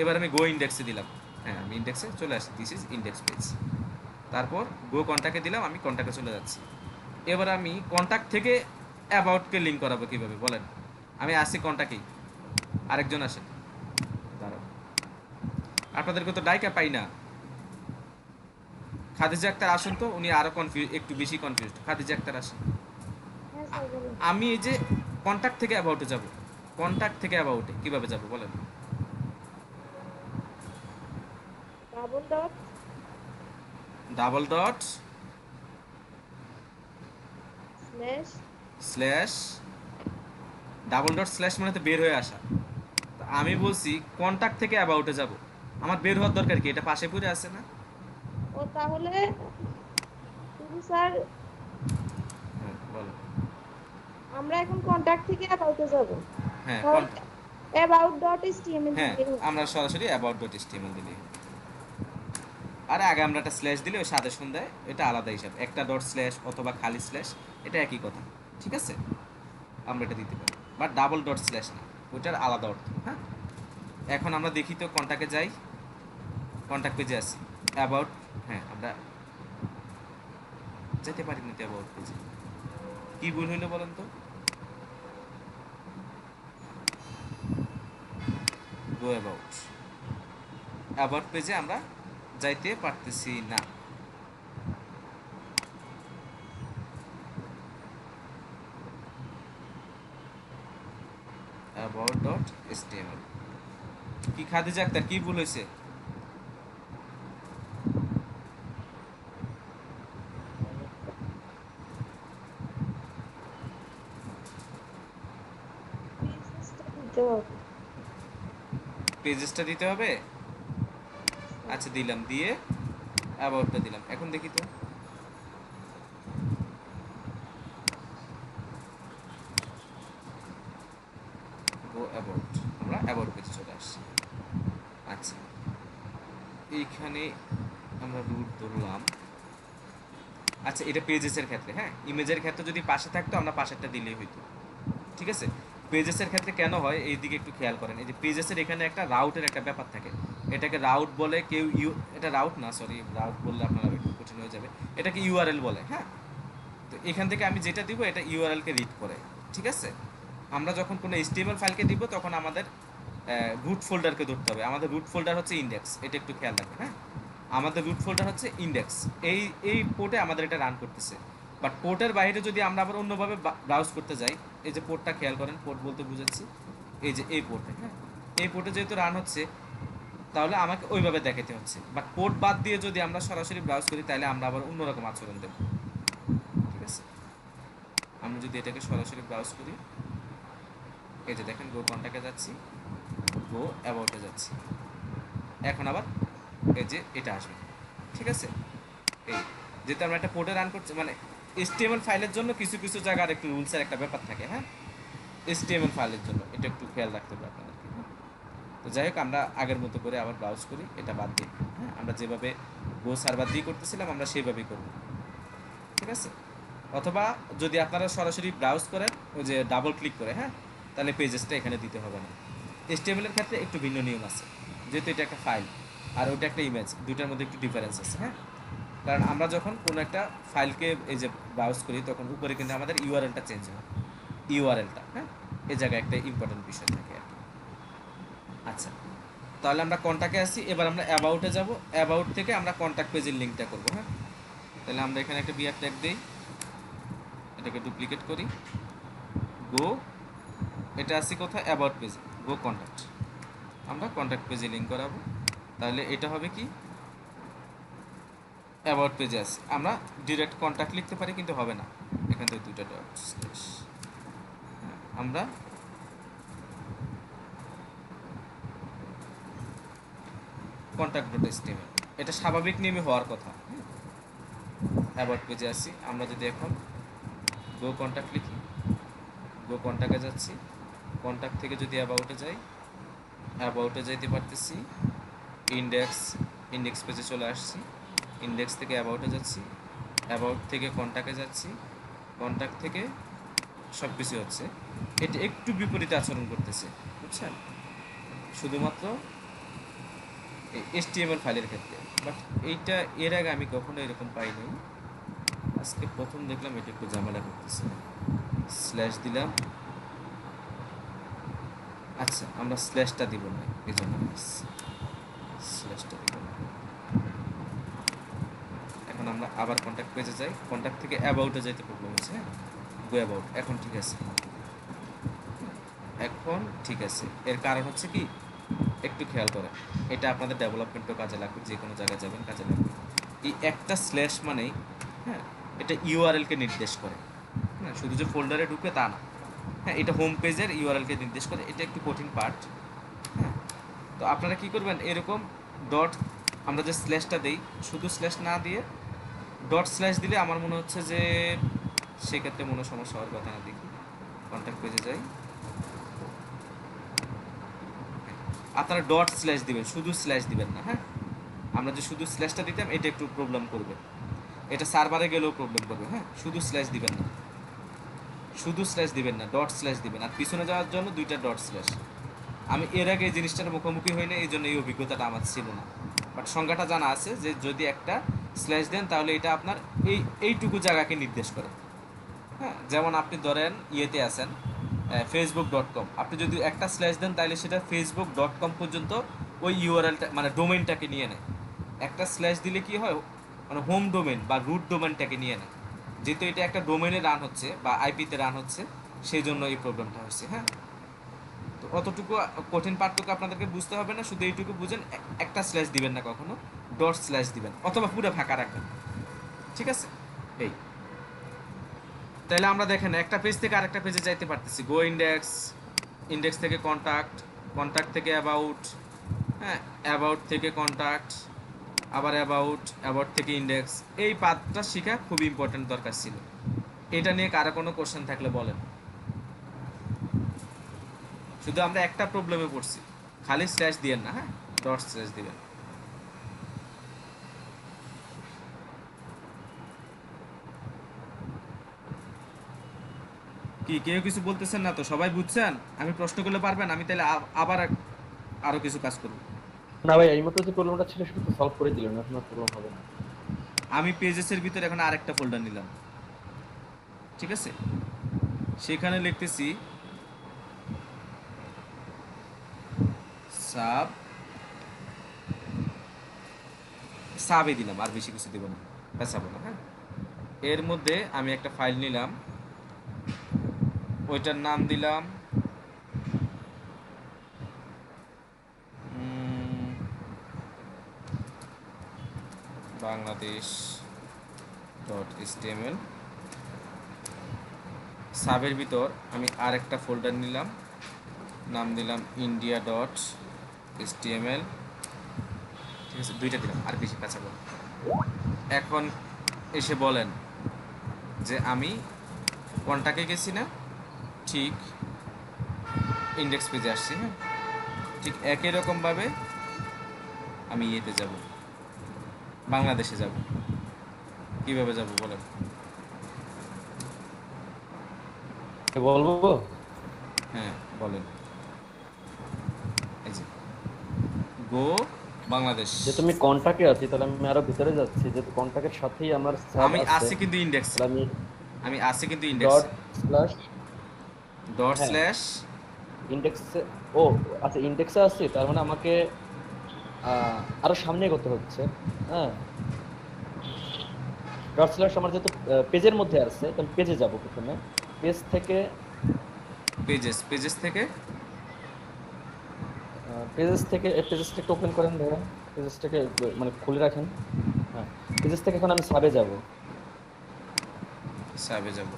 এবার আমি গো ইন্ডেক্সে দিলাম, হ্যাঁ আমি ইন্ডেক্সে চলে আসি, দিস ইজ ইন্ডেক্স পেজ। তারপর গো কন্ট্যাক্টে দিলাম, আমি কন্ট্যাক্টে চলে যাচ্ছি। এবার আমি কন্ট্যাক্ট থেকে অ্যাবাউটকে লিঙ্ক করাবো কিভাবে বলেন? আমি আসি কন্ট্যাক্টেই, আরেকজন আসেন, দাঁড়ান, আপনাদেরকে তো ডাইকা পাই না, খাদিজা আক্তার আসেন তো, উনি আরো একটু বেশি কনফিউজড। খাদিজা আক্তার আসেন। হ্যাঁ স্যার বলুন। আমি এই যে কন্টাক্ট থেকে অ্যাবাউটে যাব, কন্টাক্ট থেকে অ্যাবাউটে কিভাবে যাব বলেন? Double dot double dot slash slash, double dot slash মানে তো বের হয়ে আসা। তো আমি বলছি কন্টাক্ট থেকে অ্যাবাউটে যাব, আমার বের হওয়ার দরকার কি? এটা পাশে পড়ে আছে না? ও তাহলে শুধু স্যার হ্যাঁ বলো। আমরা এখন কন্টাক্ট থেকে অ্যাবাউটে যাব। হ্যাঁ তাহলে অ্যাবাউট ডট এচটিএমএল হ্যাঁ, দিয়ে হবে। আমরা সরাসরি অ্যাবাউট ডট এচটিএমএল দিলে, আর আগে আমরা একটা স্ল্যাশ দিলে ওই সাথে সন্ধ্যায় এটা আলাদা হিসাব, একটা ডট স্ল্যাশ অথবা খালি স্ল্যাশ এটা একই কথা, ঠিক আছে? আমরা এটা দিতে পারি, বাট ডাবল ডট স্ল্যাশ না, ওইটার আলাদা অর্থ। হ্যাঁ, এখন আমরা দেখি তো, কন্টাক্টে যাই, কন্টাক্ট পেজে আসি, অ্যাবাউট, হ্যাঁ আমরা যেতে পারি না তো অ্যাবাউট পেজে, কী ভুল হইলো বলেন তো? গো অ্যাবাউট, অ্যাবাউট পেজে আমরা যাইতে পারতেছি না। অ্যাবাউট ডট এচটিএমএল, কি খাদিজা আক্তার কি ভুল হয়েছে? পেজেসটা দিতে হবে। পেজেসটা দিতে হবে? আচ্ছা দিলাম, দিয়ে অ্যাবাউটটা দিলাম, এখন দেখি তো। গো অ্যাবাউট, আমরা অ্যাবাউট পেজে চলে আসছি। আচ্ছা, এইখানে আমরা রুট ধরলাম। আচ্ছা, এটা পেজেসের ক্ষেত্রে, হ্যাঁ ইমেজের ক্ষেত্রে যদি পাশে থাকতো আমরা পাশেরটা দিলেই হইতো, ঠিক আছে? পেজেসের ক্ষেত্রে কেন হয় এই দিকে একটু খেয়াল করেন, এই যে পেজেসের এখানে একটা রাউটের একটা ব্যাপার থাকে, এটাকে রাউট বলে কেউ, এটা রাউট না, সরি রাউট বললে আপনারা একটু কঠিন হয়ে যাবে, এটাকে ইউআরএল বলে। হ্যাঁ, তো এখান থেকে আমি যেটা দিব এটা ইউআরএলকে রিড করে, ঠিক আছে? আমরা যখন কোনো এইচটিএমএল ফাইলকে দিব তখন আমাদের রুট ফোল্ডারকে ধরতে হবে, আমাদের রুট ফোল্ডার হচ্ছে ইন্ডেক্স, এটা একটু খেয়াল রাখবেন। হ্যাঁ, আমাদের রুট ফোল্ডার হচ্ছে ইন্ডেক্স, এই পোর্টে আমাদের এটা রান করতেছে। বাট পোর্টের বাইরে যদি আমরা আবার অন্যভাবে ব্রাউজ করতে যাই, এই যে পোর্টটা খেয়াল করেন, পোর্ট বলতে বুঝাচ্ছি এই যে এই পোর্টে, হ্যাঁ এই পোর্টে যেহেতু রান হচ্ছে তাহলে আমাকে ওইভাবে দেখাতে হচ্ছে। বাট পোর্ট বাদ দিয়ে যদি আমরা সরাসরি ব্রাউজ করি তাহলে আমরা আবার অন্যরকম আচরণ দেব, ঠিক আছে? আমি যদি এটাকে সরাসরি ব্রাউজ করি, এই যে দেখেন গো কন্টাক্টে যাচ্ছি, গো অ্যাবাউটে যাচ্ছি, এখন আবার এই যে এটা আসবে, ঠিক আছে? এই যেহেতু আমরা একটা পোর্টে রান করছি, মানে এইচটিএমএল ফাইলের জন্য কিছু কিছু জায়গার একটু রুলসের একটা ব্যাপার থাকে। হ্যাঁ, এইচটিএমএল ফাইলের জন্য এটা একটু খেয়াল রাখতে হবে আপনাদেরকে। তো যাই হোক, আমরা আগের মতো করে আবার ব্রাউজ করি, এটা বাদ দিই। হ্যাঁ, আমরা যেভাবে গো সার্ভার দিয়ে করতেছিলাম আমরা সেইভাবেই করব, ঠিক আছে? অথবা যদি আপনারা সরাসরি ব্রাউজ করেন ওই যে ডাবল ক্লিক করে, হ্যাঁ তাহলে পেজেসটা এখানে দিতে হবে না। এইচটিএমএল এর ক্ষেত্রে একটু ভিন্ন নিয়ম আছে, যেহেতু এটা একটা ফাইল আর ওইটা একটা ইমেজ, দুইটার মধ্যে একটু ডিফারেন্স আছে। হ্যাঁ, কারণ আমরা যখন কোনো একটা ফাইলকে এই যে ব্রাউজ করি তখন উপরে কিন্তু আমাদের ইউআরএলটা চেঞ্জ হয়, ইউআরএলটা। হ্যাঁ, এই জায়গায় একটা ইম্পর্টেন্ট বিষয় থাকে আর কি। আচ্ছা, তাহলে আমরা কন্ট্যাক্টে আসি, এবার আমরা অ্যাবাউটে যাব, অ্যাবাউট থেকে আমরা কন্ট্যাক্ট পেজের লিঙ্কটা করবো। হ্যাঁ, তাহলে আমরা এখানে একটা বিআর ট্যাগ দিই, এটাকে ডুপ্লিকেট করি, গো, এটা আসি কোথায়? অ্যাবাউট পেজে, গো কন্ট্যাক্ট, আমরা কন্ট্যাক্ট পেজে লিঙ্ক করাবো। তাহলে এটা হবে কি? অ্যাবাউট পেজে আছে, আমরা ডিরেক্ট কন্ট্যাক্ট লিখতে পারি কিন্তু হবে না, এখান থেকে দুইটা ডট স্ল্যাশ, আমরা কন্ট্যাক্ট ডট এচটিএমএল, এটা স্বাভাবিক নিয়মে হওয়ার কথা। অ্যাবাউট পেজে আসি, আমরা যদি এখন গো কন্ট্যাক্ট লিখি, গো কন্ট্যাক্টে যাচ্ছি, কন্ট্যাক্ট থেকে যদি অ্যাবাউটে যাই, অ্যাবাউটে যাইতে পারতেছি, ইন্ডেক্স পেজে চলে আসছি, ইন্ডেক্স থেকে অ্যাবাউটে যাচ্ছি, অ্যাবাউট থেকে কন্ট্যাক্টে যাচ্ছি, কন্ট্যাক্ট থেকে সব কিছু হচ্ছে। এটা একটু বিপরীতে আচরণ করতেছে, বুঝছেন? শুধুমাত্র এইচটিএমএল ফাইলের ক্ষেত্রে, বাট এইটা এর আগে আমি কখনো এরকম পাইনি, আজকে প্রথম দেখলাম এটা একটু ঝামেলা করতেছে। স্ল্যাশ দিলাম, আচ্ছা আমরা স্ল্যাশটা দিব না, এই জন্য স্ল্যাশটা দিব না। আমরা আবার কন্ট্যাক্ট পেজে যাই, কন্ট্যাক্ট থেকে অ্যাবাউটে যাইতে প্রবলেম হচ্ছে। হ্যাঁ, গো অ্যাবাউট, এখন ঠিক আছে, এখন ঠিক আছে। এর কারণ হচ্ছে কি, একটু খেয়াল করেন, এটা আপনাদের ডেভেলপমেন্টও কাজে লাগবে, যে কোনো জায়গায় যাবেন কাজে লাগবে। এই একটা স্ল্যাশ মানেই, হ্যাঁ, এটা ইউআরএলকে নির্দেশ করে। হ্যাঁ, শুধু যে ফোল্ডারে ঢুকে তা না, হ্যাঁ, এটা হোম পেজের ইউআরএলকে নির্দেশ করে। এটা একটু কঠিন পার্ট। হ্যাঁ, তো আপনারা কি করবেন, এরকম ডট, আমরা যে স্ল্যাশটা দেই, শুধু স্ল্যাশ না দিয়ে ডট স্ল্যাশ দিলে আমার মনে হচ্ছে যে সেক্ষেত্রে মনে সমস্যা হওয়ার কথা না। দেখি কন্ট্যাক্ট পেজে যাই, আপনারা ডট স্ল্যাশ দিবেন, শুধু স্ল্যাশ দিবেন না। হ্যাঁ, আমরা যে শুধু স্ল্যাশটা দিতাম এটা একটু প্রবলেম করবে, এটা সার্ভারে গেলেও প্রবলেম করবে। হ্যাঁ, শুধু স্ল্যাশ দিবেন না, শুধু স্ল্যাশ দিবেন না, ডট স্ল্যাশ দিবেন। আর পিছনে যাওয়ার জন্য 2টা ডট স্ল্যাশ। আমি এর আগে এই জিনিসটার মুখোমুখি হই না, এই জন্য এই অভিজ্ঞতাটা আমার ছিল না, বাট সংজ্ঞাটা জানা আছে যে যদি একটা স্ল্যাশ দেন তাহলে এটা আপনার এইটুকু জায়গাকে নির্দেশ করে। হ্যাঁ, যেমন আপনি ধরেন ইয়েতে আছেন facebook.com, আপনি যদি একটা স্ল্যাশ দেন তাহলে সেটা facebook.com পর্যন্ত ওই ইউআরএলটা মানে ডোমেইনটাকে নিয়ে নেয়। একটা স্ল্যাশ দিলে কি হয়, মানে হোম ডোমেইন বা রুট ডোমেইনটাকে নিয়ে নেয়। যেহেতু এটা একটা ডোমেইনে রান হচ্ছে বা আইপিতে রান হচ্ছে, সেই জন্য এই প্রবলেমটা হচ্ছে। হ্যাঁ, তো অতটুকু কঠিন পার্থক্য আপনাদেরকে বুঝতে হবে না, শুধু এইটুকু বুঝেন, একটা স্ল্যাশ দিবেন না কখনো, ডট স্ল্যাশ দিবেন অথবা পুরো ফাঁকা রাখবেন। ঠিক আছে, এই তাহলে আমরা দেখেন একটা পেজ থেকে আরেকটা পেজে যাইতে পারতেছি। গো ইন্ডেক্স, ইন্ডেক্স থেকে কন্ট্যাক্ট, কন্ট্যাক্ট থেকে অ্যাবাউট, হ্যাঁ, অ্যাবাউট থেকে কন্ট্যাক্ট, আবার অ্যাবাউট, অ্যাবাউট থেকে ইন্ডেক্স। এই পাথটা শেখা খুব ইম্পর্টেন্ট দরকার ছিল। এটা নিয়ে কারো কোনো কোশ্চেন থাকলে বলেন। শুধু আমরা একটা প্রবলেমে পড়ছি, খালি স্ল্যাশ দিয়েন না, হ্যাঁ, ডট স্ল্যাশ দিবেন। কি কেউ কিছু বলতেছেন না তো? সবাই বুঝছেন? আমি প্রশ্ন করলে পারবেন? আমি তাহলে আবার আরো কিছু কাজ করব। না ভাই, এই মতো যে প্রবলেমটা ছিল সেটা তো সলভ করে দিলেন, এখন আর প্রবলেম হবে না। আমি পেজেসের ভিতরে এখন আরেকটা ফোল্ডার নিলাম, ঠিক আছে, সেখানে লিখতেছি সাব, সাবে দিলাম, আর বেশি কিছু দেব না, পেঁচাবো না। হ্যাঁ, এর মধ্যে আমি একটা ফাইল নিলাম, ওইটার নাম দিলাম Bangladesh.html। সাবের ভিতর আমি আরেকটা ফোল্ডার নিলাম, নাম দিলাম India.html। ঠিক আছে, 2টা দিলাম, আর বেশি পেঁচাবো। এখন এসে বলেন যে আমি কোনটাকে গেছি না, ঠিক ইন্ডেক্স পেজে আসছি। হ্যাঁ, ঠিক একই রকমভাবে আমি ইয়েতে যাব, বাংলাদেশে যাব। কিভাবে যাব বলেন? বলবো? হ্যাঁ বলেন। এই যে গো বাংলাদেশ, যে তুমি কন্টাক্টে আছি, তাহলে আমি আরো ভিতরে যাচ্ছি, যে কন্টাক্টের সাথেই আমার আমি আছি কিন্তু ইন্ডেক্স, আমি আছি কিন্তু ইন্ডেক্স ডট স্ল্যাশ, ডট হ্যাঁ, স্ল্যাশ ইন্ডেক্সে, ও আচ্ছা ইন্ডেক্সে আসছি, তার মানে আমাকে আরো সামনে করতে হচ্ছে। হ্যাঁ, ডট স্ল্যাশ আমার যেহেতু পেজের মধ্যে আছে, তাহলে পেজে যাব প্রথমে, পেজ থেকে পেজেস, পেজেস থেকে পেজেসটাকে ওপেন করেন ভাইয়া, পেজেসটাকে মানে খুলে রাখেন। হ্যাঁ, পেজেস থেকে এখন আমি সাবে যাব, সাবে যাব।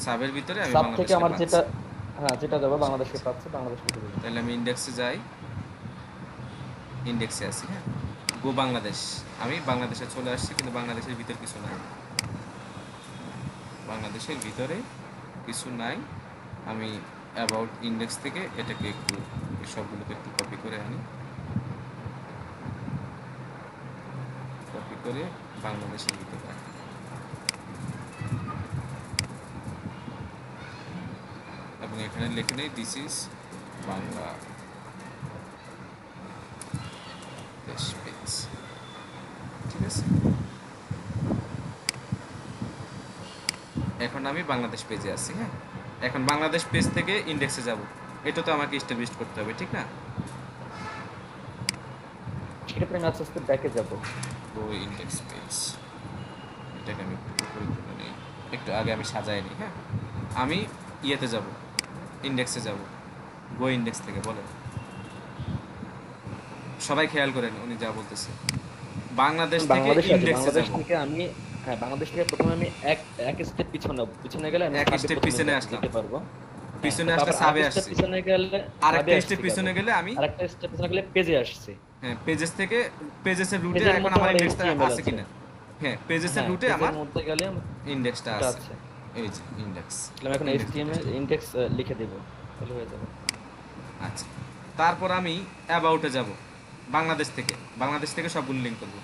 সাবের ভিতরে আমি সাব থেকে বাংলাদেশে আমার পাচ্ছি। যেটা, হ্যাঁ যেটা যাবে বাংলাদেশে পাচ্ছে, বাংলাদেশে যাবে। তাহলে আমি ইন্ডেক্সে যাই, ইন্ডেক্সে আছি। হ্যাঁ, গো বাংলাদেশ, আমি বাংলাদেশে চলে আসছি, কিন্তু বাংলাদেশের ভিতর কিছু নাই, বাংলাদেশের ভিতরে কিছু নাই। আমি অ্যাবাউট ইন্ডেক্স থেকে এটাকে একটু, সবগুলোকে একটু কপি করে আনি, কপি করে বাংলাদেশের ভিতরে রাখি। এবং এখানে লিখে নেই দিস ইজ বাংলাদেশ পেজ। ঠিক আছে, এখন আমি বাংলাদেশ পেজে আছি। হ্যাঁ, এখন বাংলাদেশ পেজ থেকে ইন্ডেক্সে যাব, এটা তো আমাকে এস্টাবলিশ করতে হবে, ঠিক না? সেক্ষেত্রে আমি আস্তে আস্তে ব্যাকে যাব। গো ইন্ডেক্স পেজ, এটাকে আমি একটু উপরে তুলে নিই, একটু আগে আমি সাজাই নিই। হ্যাঁ, আমি ইয়েতে যাব, ইন্ডেক্সে যাব, গো ইন্ডেক্স থেকে বলেন, সবাই খেয়াল করেন উনি যা বলতেছে। বাংলাদেশ থেকে বাংলাদেশ আছে, ইন্ডেক্সে বাংলাদেশ যাব, থেকে আমি, হ্যাঁ বাংলাদেশ থেকে প্রথমে আমি এক এক স্টেপ পিছনে গেলে আমি এক সাবে স্টেপ প্রথমে পিছনে আসলাম, যেতে পারবো। হ্যাঁ, পিছনে আসলে তারপর সাবে আরেকটা স্টেপ আসছি, পিছনে গেলে সাবে আরেকটা আসছি স্টেপ পিছনে গেলে আমি, আরেকটা স্টেপ পিছনে গেলে পেজে আসছি। হ্যাঁ পেজেস থেকে, পেজেসের রুটে পেজের এখন মধ্যে আমার আমার ইন্ডেক্সটা HTML আছে আছে। কিনা, হ্যাঁ পেজেসের হ্যাঁ, রুটে পেজের আমার মধ্যে গেলে ইন্ডেক্সটা এটা আছে, আছে। এই যে ইন্ডেক্স, তাহলে আমি এখন HTML ইনডেক্স লিখে দেব, তাহলে হয়ে যাবে। আচ্ছা, তারপর আমি অ্যাবাউটে যাব, বাংলাদেশ থেকে, বাংলাদেশ থেকে সবগুলো লিঙ্ক করব।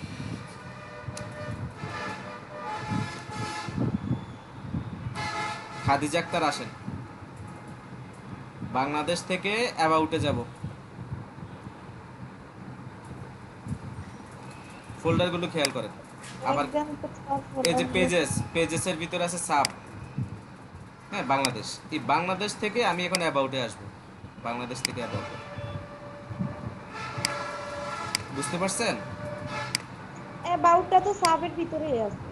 খাদিজা আক্তার আসেন, বাংলাদেশ থেকে অ্যাবাউটে যাব, ফোল্ডারগুলো খেয়াল করেন। আবার এই যে পেজেসের ভিতরে আছে সাব, হ্যাঁ বাংলাদেশ, এই বাংলাদেশ থেকে আমি এখন অ্যাবাউটে আসব, বাংলাদেশ থেকে অ্যাবাউটে, বুঝতে পারছেন? অ্যাবাউটটা তো সাবের ভিতরেই আছে।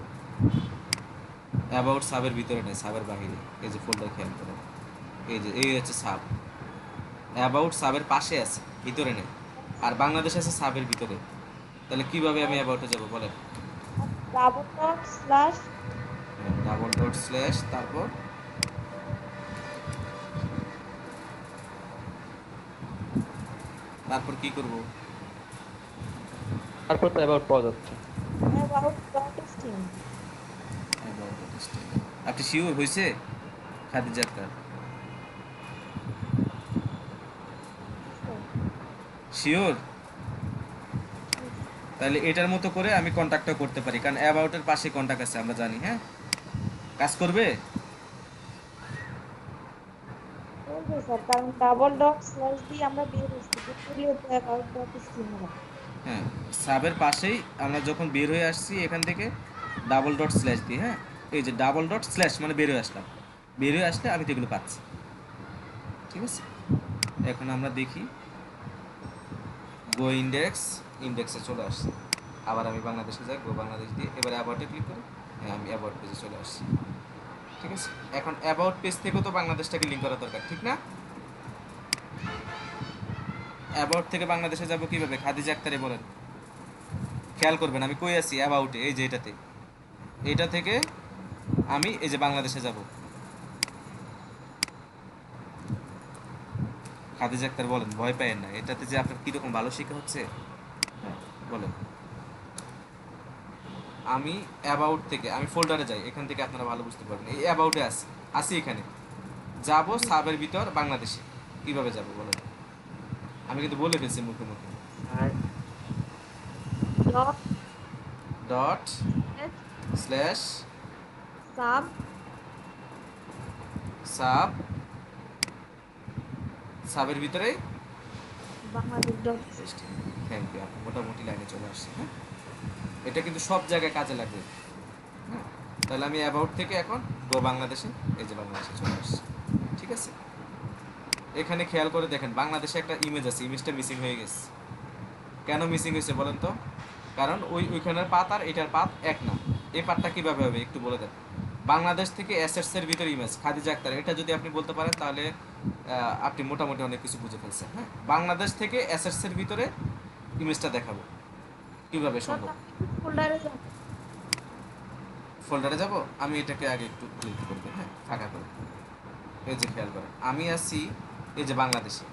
অ্যাবাউট সাবের ভিতরে নেই, সাবের বাহিরে, এই যে ফোল্ডার খেয়াল করেন, এই যে এই হচ্ছে সাব, অ্যাবাউট সাবের পাশে আছে, ভিতরে নেই, আর বাংলাদেশ আছে সাবের ভিতরে। তাহলে কিভাবে আমি অ্যাবাউটে যাব বলেন? Double dot slash double dot slash, তারপর তারপর কি করব? তারপর তো অ্যাবাউট পাওয়া যাচ্ছে। About dot string. About the state. আপনি শিওর হয়েছে খাদিজা আক্তার? শিওর? তাহলে এটার মতো করে আমি কন্ট্যাক্টটা করতে পারি, কারণ অ্যাবাউটের পাশে কন্ট্যাক্ট আছে আমরা জানি। হ্যাঁ, কাজ করবে? করবে স্যার, কারণ ডাবল ডট স্ল্যাশ দিয়ে আমরা বের হচ্ছি, পুরো তো অ্যাবাউট ডট স্ট্রিং হবে। হ্যাঁ, সাবের পাশেই আমরা যখন বের হয়ে আসছি এখান থেকে ডাবল ডট স্ল্যাশ দিয়ে, হ্যাঁ এই যে ডাবল ডট স্ল্যাশ মানে বের হয়ে আসলাম, বের হয়ে আসলে আমি তো এগুলো পাচ্ছি। ঠিক আছে, এখন আমরা দেখি গো ইন্ডেক্স, ইন্ডেক্সে চলে আসছে। আবার আমি বাংলাদেশে যাই, গো বাংলাদেশ দিয়ে এবার অ্যাবাউটে ক্লিক করি, হ্যাঁ আমি অ্যাবাউট পেজে চলে আসছি। ঠিক আছে, এখন অ্যাবাউট পেজ থেকেও তো বাংলাদেশটাকে লিঙ্ক করা দরকার, ঠিক না? অ্যাবাউট থেকে বাংলাদেশে যাব কিভাবে খাদিজা আক্তারে বলেন, খেয়াল করবেন আমি কই আছি, অ্যাবাউটে, এই যে এটাতে, এটা থেকে আমি এই যে বাংলাদেশে যাব। খাদিজা আক্তার বলেন, ভয় পাইয়েন না, এটাতে যে আপনার কীরকম ভালো শেখা হচ্ছে, হ্যাঁ বলেন। আমি অ্যাবাউট থেকে আমি ফোল্ডারে যাই, এখান থেকে আপনারা ভালো বুঝতে পারবেন, এই অ্যাবাউটে আসি এখানে যাব, সাবের ভিতর বাংলাদেশে কিভাবে যাব বলেন? আমি কিন্তু বলে ফেলছি মুখে মুখে। Dot dot slash sub sub, সাবের ভিতরে বাংলাদেশ ডট। থ্যাংক ইউ, আপনি মোটামুটি লাইনে চলে আসছে। হ্যাঁ, এটা কিন্তু সব জায়গায় কাজে লাগবে। হ্যাঁ, তাহলে আমি অ্যাবাউট থেকে এখন গো বাংলাদেশে, এই যে বাংলাদেশে চলে আসছে। ঠিক আছে, এখানে খেয়াল করে দেখেন বাংলাদেশে একটা ইমেজ আছে, ইমেজটা মিসিং হয়ে গেছে। কেন মিসিং হয়েছে বলেন তো? কারণ ওইখানের পাত আর এটার পাত এক না। এই পাতটা কীভাবে হবে একটু বলে দেন। বাংলাদেশ থেকে অ্যাসেটসের ভিতরে ইমেজ খাদিজা আক্তার, এটা যদি আপনি বলতে পারেন তাহলে আপনি মোটামুটি অনেক কিছু বুঝে ফেলছেন। হ্যাঁ, বাংলাদেশ থেকে অ্যাসেটসের ভিতরে ইমেজটা দেখাবো কীভাবে সম্ভব? ফোল্ডারে যাব, ফোল্ডারে যাব, আমি এটাকে আগে একটু ক্লিক করবো, হ্যাঁ ফাঁকা করে। এই যে খেয়াল করেন আমি আছি এই যে বাংলাদেশে,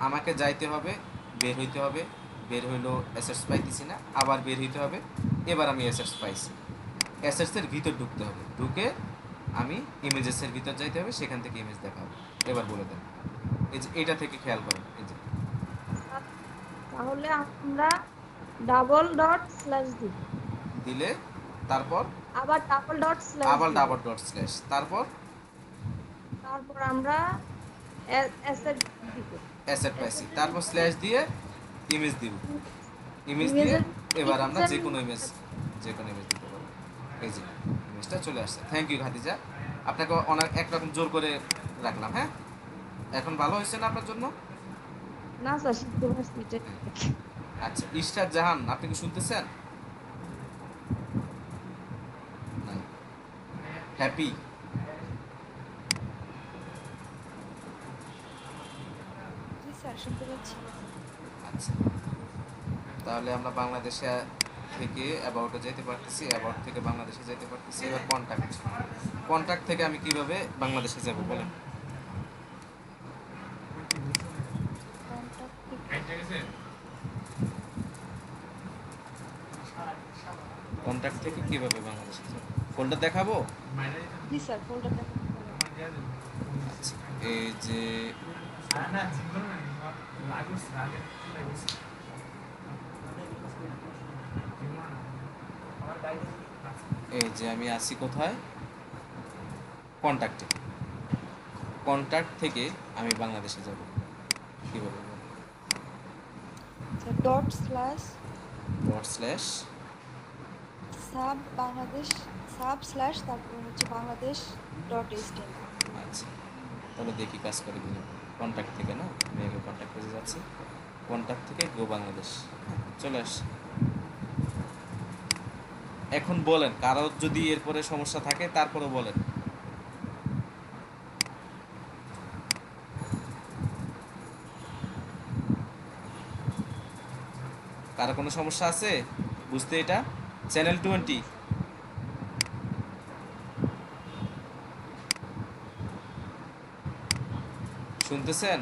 আমাকে যাইতে হবে, বের হইতে হবে, বের হইলো অ্যাসেটস পাইতেছি না, আবার বের হইতে হবে, এবার আমি অ্যাসেটস পাইছি, অ্যাসেটসের ভিতর ঢুকতে হবে, ঢুকে আমি ইমেজেসের ভিতর যাইতে হবে, সেখান থেকে ইমেজ দেখা হবে। এবার বলে দেন, এই যে এটা থেকে খেয়াল করেন, এই যে তাহলে আমরা ডাবল ডট স্ল্যাশ দিব, দিলে তারপর আবার ডাবল ডট স্ল্যাশ, আবার ডাবল ডট স্ল্যাশ, তারপর আমরা অ্যাসেট দিব, অ্যাসেট পাইছি, তারপর স্ল্যাশ দিয়ে ইমেজ দিব, ইমেজ দিয়ে এবার আমরা যে কোনো ইমেজ দিতে পারবো। এই যে ইমেজটা চলে আসছে। থ্যাংক ইউ খাদিজা, আপনাকে অনেক একরকম জোর করে রাখলাম। হ্যাঁ, এখন ভালো হয়েছে না আপনার জন্য? না স্যার শিখতে পারছি এটা। আচ্ছা, ইশরাত জাহান আপনি কি শুনতেছেন? হ্যাপি। জি স্যার, শুনতে পাচ্ছি। আচ্ছা, তাহলে আমরা বাংলাদেশে থেকে অ্যাবাউটে যেতে পারতেছি, অ্যাবাউট থেকে বাংলাদেশে যেতে পারতেছি। এবার কন্ট্যাক্ট, কন্ট্যাক্ট থেকে আমি কিভাবে বাংলাদেশে যাব বলেন? কন্টাক্ট থেকে কন্ট্যাক্ট থেকে কিভাবে বাংলাদেশে যাব? ফোল্ডার দেখাবো? জি স্যার, ফোল্ডার দেখান। আচ্ছা, এই যে এই যে আমি আছি কোথায়? কন্ট্যাক্টে। কন্ট্যাক্ট থেকে আমি বাংলাদেশে যাব কিভাবে? Sir dot slash dot slash sub Bangladesh, sub slash তারপর হচ্ছে বাংলাদেশ ডট এইচটিএমএল। আচ্ছা, তাহলে দেখি কাজ করে কিনা। কন্ট্যাক্ট থেকে না, আমি আগে কন্ট্যাক্ট পেজে যাচ্ছি। কন্ট্যাক্ট থেকে গো বাংলাদেশ, চলে আসছে। এখন বলেন, কারো যদি এরপরে সমস্যা থাকে তারপরে বলেন। কারো কোনো সমস্যা আছে বুঝতে? এটা চ্যানেল 20, শুনতেছেন?